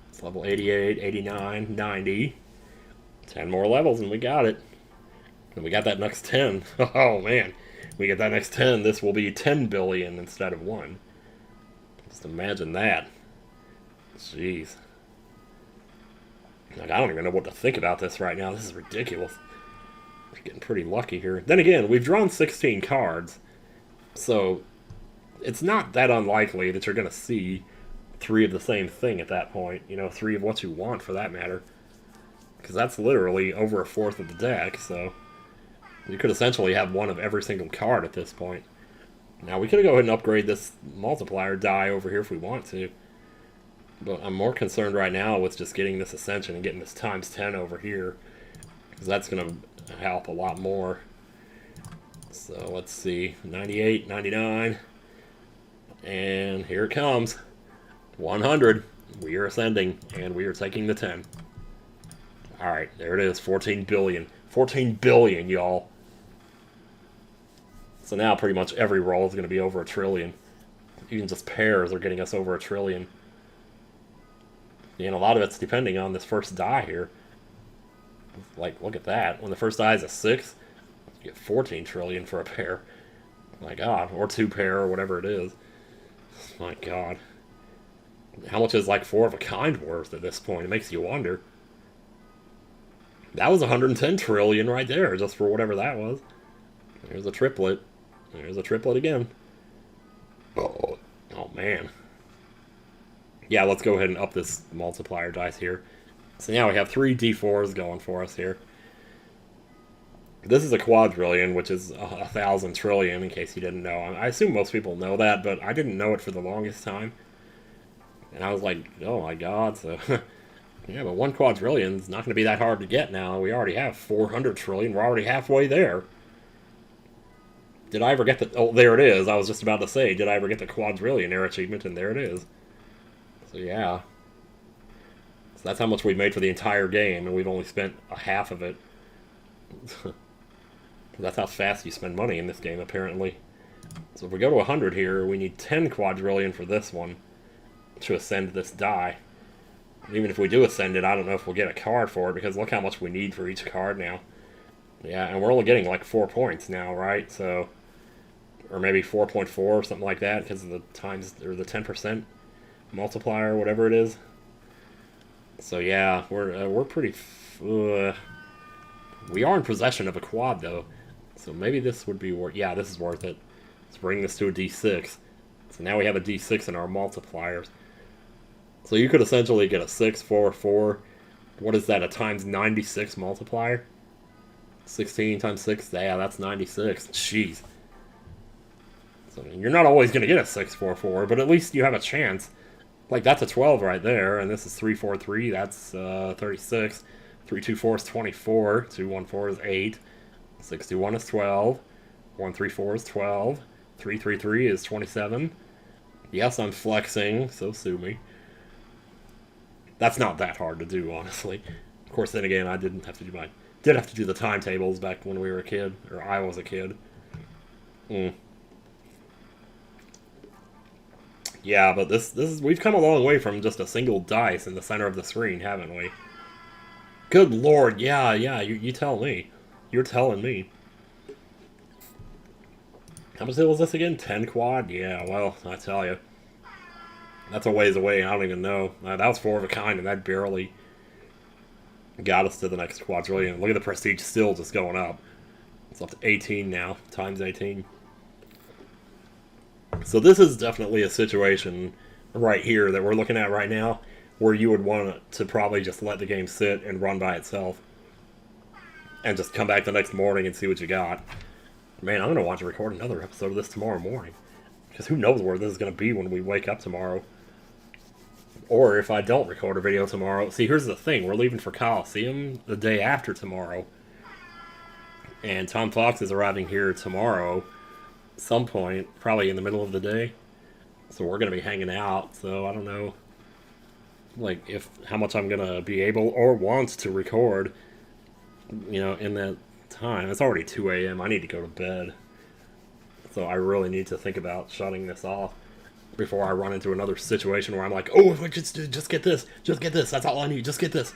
It's level 88, 89, 90. 10 more levels and we got it. And we got that next 10. Oh, man. We get that next 10, this will be 10 billion instead of 1. Just imagine that. Jeez. Like, I don't even know what to think about this right now. This is ridiculous. We're getting pretty lucky here. Then again, we've drawn 16 cards. So, it's not that unlikely that you're going to see 3 of the same thing at that point. You know, 3 of what you want, for that matter. Because that's literally over a fourth of the deck, so you could essentially have 1 of every single card at this point. Now, we could go ahead and upgrade this multiplier die over here if we want to. But I'm more concerned right now with just getting this ascension and getting this times 10 over here. Because that's going to help a lot more. So, let's see. 98, 99. And here it comes. 100. We are ascending, and we are taking the 10. Alright, there it is. 14 billion. 14 billion, y'all. So now pretty much every roll is going to be over 1 trillion. Even just pairs are getting us over 1 trillion. And a lot of it's depending on this first die here. Like, look at that. When the first die is a 6, you get 14 trillion for a pair. My god. Or 2 pair, or whatever it is. My god. How much is, like, 4 of a kind worth at this point? It makes you wonder. That was 110 trillion right there, just for whatever that was. There's a triplet. There's a triplet again. Oh man. Yeah, let's go ahead and up this multiplier dice here. So now we have 3 D4s going for us here. This is a quadrillion, which is 1,000 trillion, in case you didn't know. I assume most people know that, but I didn't know it for the longest time. And I was like, oh my god, so... yeah, but 1 quadrillion is not going to be that hard to get now. We already have 400 trillion. We're already halfway there. Did I ever get the... oh, there it is. I was just about to say, did I ever get the quadrillionaire achievement? And there it is. So, yeah. So that's how much we've made for the entire game, and we've only spent a half of it. That's how fast you spend money in this game, apparently. So if we go to 100 here, we need 10 quadrillion for this one to ascend this die. Even if we do ascend it, I don't know if we'll get a card for it, because look how much we need for each card now. Yeah, and we're only getting like 4 points now, right? So, or maybe 4.4 or something like that, because of the times, or the 10% multiplier, whatever it is. So yeah, we're pretty... we are in possession of a quad, though. So maybe this would be worth... yeah, this is worth it. Let's bring this to a D6. So now we have a D6 in our multipliers. So you could essentially get a 6, 4, 4. What is that, a times 96 multiplier? 16 times 6? Yeah, that's 96. Jeez. So you're not always going to get a 6, 4, 4, but at least you have a chance. Like, that's a 12 right there, and this is 3, 4, 3. That's 36. 3, 2, 4 is 24. 2, 1, 4 is 8. 6, 2, 1 is 12. 1, 3, 4 is 12. 3, 3, 3 is 27. Yes, I'm flexing, so sue me. That's not that hard to do, honestly. Of course, then again, I did have to do the timetables back when we were a kid, or I was a kid. Mm. Yeah, but this is we've come a long way from just a single dice in the center of the screen, haven't we? Good lord, yeah, yeah. You tell me. You're telling me. How much was this again? 10 quad? Yeah, well, I tell you. That's a ways away, I don't even know. That was 4 of a kind, and that barely got us to the next quadrillion. Look at the prestige still just going up. It's up to 18 now, times 18. So this is definitely a situation right here that we're looking at right now where you would want to probably just let the game sit and run by itself. And just come back the next morning and see what you got. Man, I'm going to want to record another episode of this tomorrow morning. Because who knows where this is going to be when we wake up tomorrow. Or if I don't record a video tomorrow. See, here's the thing. We're leaving for Coliseum the day after tomorrow. And Tom Fox is arriving here tomorrow. Some point. Probably in the middle of the day. So we're going to be hanging out. So I don't know. Like, how much I'm going to be able or want to record. You know, in that time. It's already 2 a.m. I need to go to bed. So I really need to think about shutting this off before I run into another situation where I'm like, oh, if I just get this, that's all I need, just get this.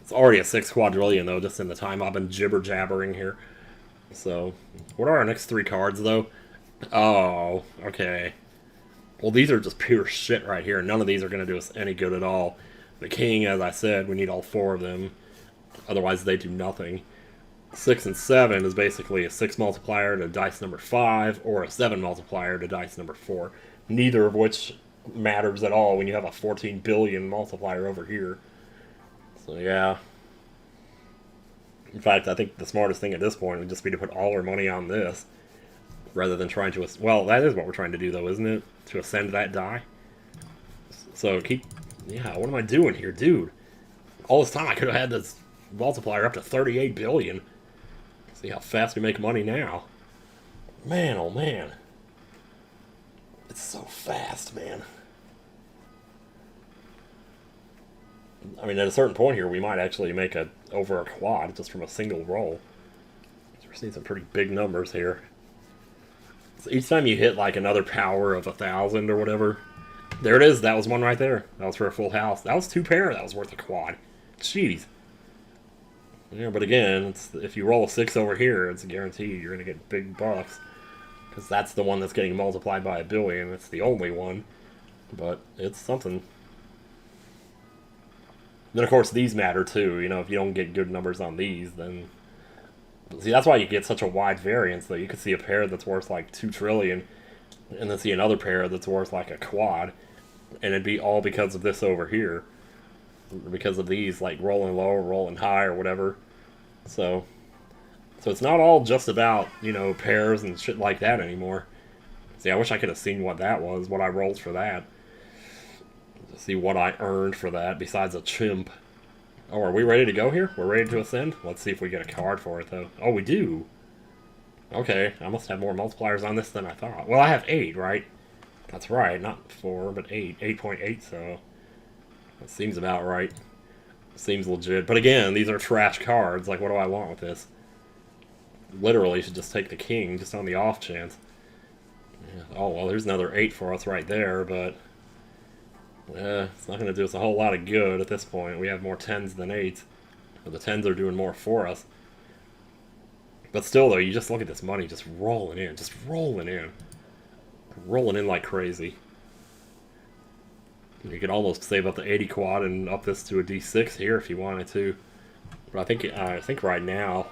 It's already a 6 quadrillion, though, just in the time I've been jibber-jabbering here. So, what are our next 3 cards, though? Oh, okay. Well, these are just pure shit right here. None of these are going to do us any good at all. The king, as I said, we need all 4 of them. Otherwise, they do nothing. 6 and 7 is basically a 6 multiplier to dice number 5, or a 7 multiplier to dice number 4. Neither of which matters at all when you have a 14 billion multiplier over here. So, yeah. In fact, I think the smartest thing at this point would just be to put all our money on this, rather than trying to... Well, that is what we're trying to do, though, isn't it? To ascend that die. So, Yeah, what am I doing here, dude? All this time I could have had this multiplier up to 38 billion. See how fast we make money now. Man, oh man. It's so fast, man. I mean, at a certain point here, we might actually make over a quad just from a single roll. So we're seeing some pretty big numbers here. So each time you hit like another power of 1,000 or whatever, there it is. That was one right there. That was for a full house. That was 2 pair. That was worth a quad. Jeez. Yeah, but again, if you roll a 6 over here, it's guaranteed you're going to get big bucks. Because that's the one that's getting multiplied by 1 billion. It's the only one. But it's something. Then, of course, these matter too. You know, if you don't get good numbers on these, then... See, that's why you get such a wide variance, though. You could see a pair that's worth like 2 trillion, and then see another pair that's worth like a quad. And it'd be all because of this over here. Because of these, like, rolling low or rolling high or whatever. So it's not all just about, you know, pairs and shit like that anymore. See, I wish I could have seen what that was, what I rolled for that. See what I earned for that, besides a chimp. Oh, are we ready to go here? We're ready to ascend? Let's see if we get a card for it, though. Oh, we do. Okay, I must have more multipliers on this than I thought. Well, I have 8, right? That's right, not 4, but 8. 8.8, so... That seems about right. Seems legit. But again, these are trash cards. Like, what do I want with this? Literally should just take the king, just on the off chance. Yeah. Oh, well, there's another 8 for us right there, but... it's not going to do us a whole lot of good at this point. We have more 10s than 8s. But the 10s are doing more for us. But still, though, you just look at this money just rolling in. Just rolling in. Rolling in like crazy. You could almost save up the 80 quad and up this to a D6 here if you wanted to. But I think right now,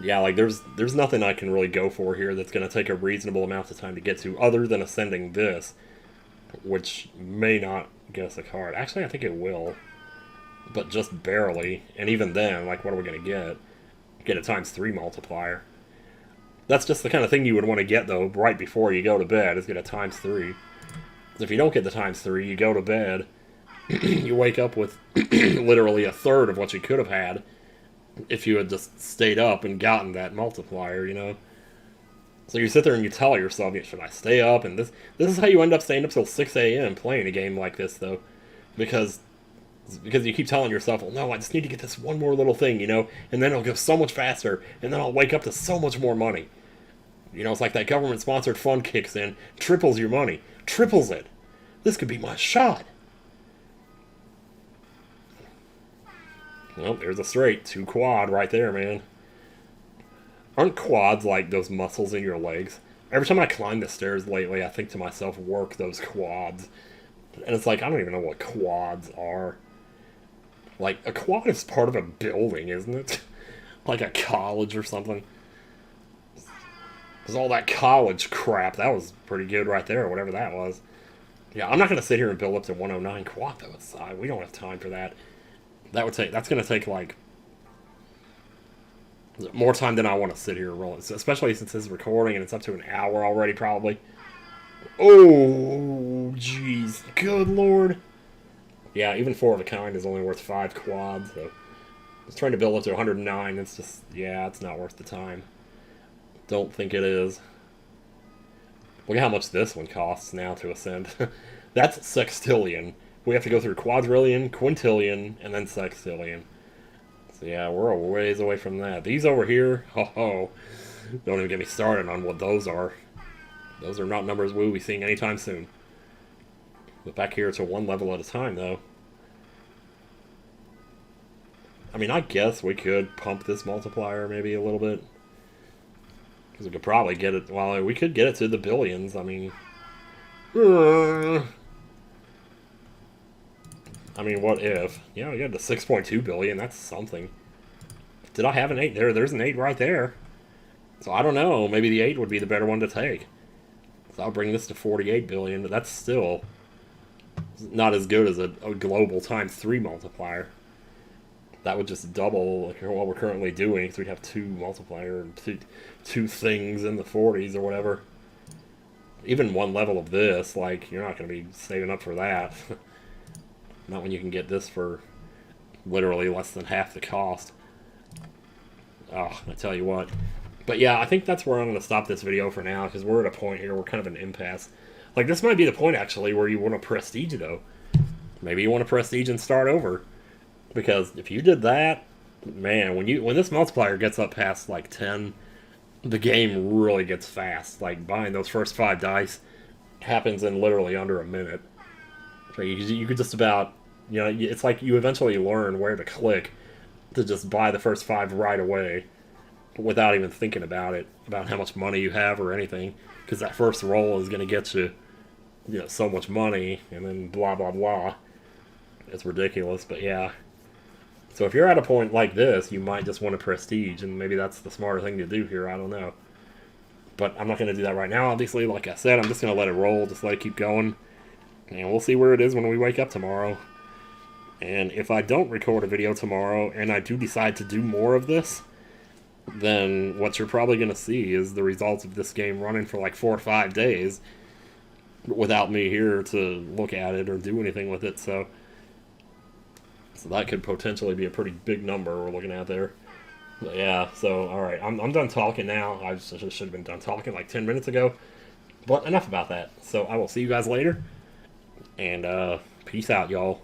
yeah, like there's nothing I can really go for here that's going to take a reasonable amount of time to get to, other than ascending this, which may not get us a card. Actually, I think it will, but just barely. And even then, like, what are we going to get? Get a ×3 multiplier. That's just the kind of thing you would want to get, though, right before you go to bed, is get a ×3. If you don't get the ×3, you go to bed, you wake up with literally a third of what you could have had if you had just stayed up and gotten that multiplier, you know? So you sit there and you tell yourself, should I stay up? And this is how you end up staying up till 6 a.m. playing a game like this, though. Because Because you keep telling yourself, well, no, I just need to get this one more little thing, and then it'll go so much faster, and then I'll wake up to so much more money. It's like that government-sponsored fund kicks in, triples your money, triples it. This could be my shot. Well, there's a straight, 2 quad right there, man. Aren't quads like those muscles in your legs? Every time I climb the stairs lately, I think to myself, work those quads. And it's like, I don't even know what quads are. Like, a quad is part of a building, isn't it? Like a college or something. There's all that college crap. That was pretty good right there, whatever that was. Yeah, I'm not going to sit here and build up to 109 quad, though. We don't have time for that. That's going to take, like, more time than I want to sit here rolling. So, especially since this is recording and it's up to an hour already, probably. Oh, jeez. Good lord. Yeah, even 4 of a kind is only worth 5 quads, so I was trying to build up to 109. It's just, yeah, it's not worth the time. Don't think it is. Look at how much this one costs now to ascend. That's sextillion. We have to go through quadrillion, quintillion, and then sextillion. So yeah, we're a ways away from that. These over here, don't even get me started on what those are. Those are not numbers we'll be seeing anytime soon. But back here, it's a 1 level at a time, though. I mean, I guess we could pump this multiplier maybe a little bit. Because we could probably get it, well, we could get it to the billions, I mean... I mean, what if? Yeah, we got to 6.2 billion, that's something. Did I have an 8 there? There's an 8 right there. So I don't know, maybe the 8 would be the better one to take. So I'll bring this to 48 billion, but that's still not as good as a global times 3 multiplier. That would just double like what we're currently doing, so we'd have 2 multiplier and two things in the 40s or whatever. Even 1 level of this, like, you're not going to be saving up for that. Not when you can get this for literally less than half the cost. Oh, I tell you what. But yeah, I think that's where I'm going to stop this video for now, because we're at a point here, we're kind of an impasse. Like, this might be the point, actually, where you want to prestige, though. Maybe you want to prestige and start over. Because if you did that, man, when this multiplier gets up past, like, 10, the game really gets fast. Like, buying those first 5 dice happens in literally under a minute. So you could just about, it's like you eventually learn where to click to just buy the first 5 right away without even thinking about it, about how much money you have or anything. Because that first roll is going to get you, so much money, and then blah, blah, blah. It's ridiculous, but yeah. So if you're at a point like this, you might just want to prestige, and maybe that's the smarter thing to do here, I don't know. But I'm not going to do that right now, obviously. Like I said, I'm just going to let it roll, just let it keep going. And we'll see where it is when we wake up tomorrow. And if I don't record a video tomorrow, and I do decide to do more of this, then what you're probably going to see is the results of this game running for like 4 or 5 days without me here to look at it or do anything with it, so that could potentially be a pretty big number we're looking at there. But yeah, so, alright, I'm done talking now. I should have been done talking like 10 minutes ago. But enough about that. So I will see you guys later. And peace out, y'all.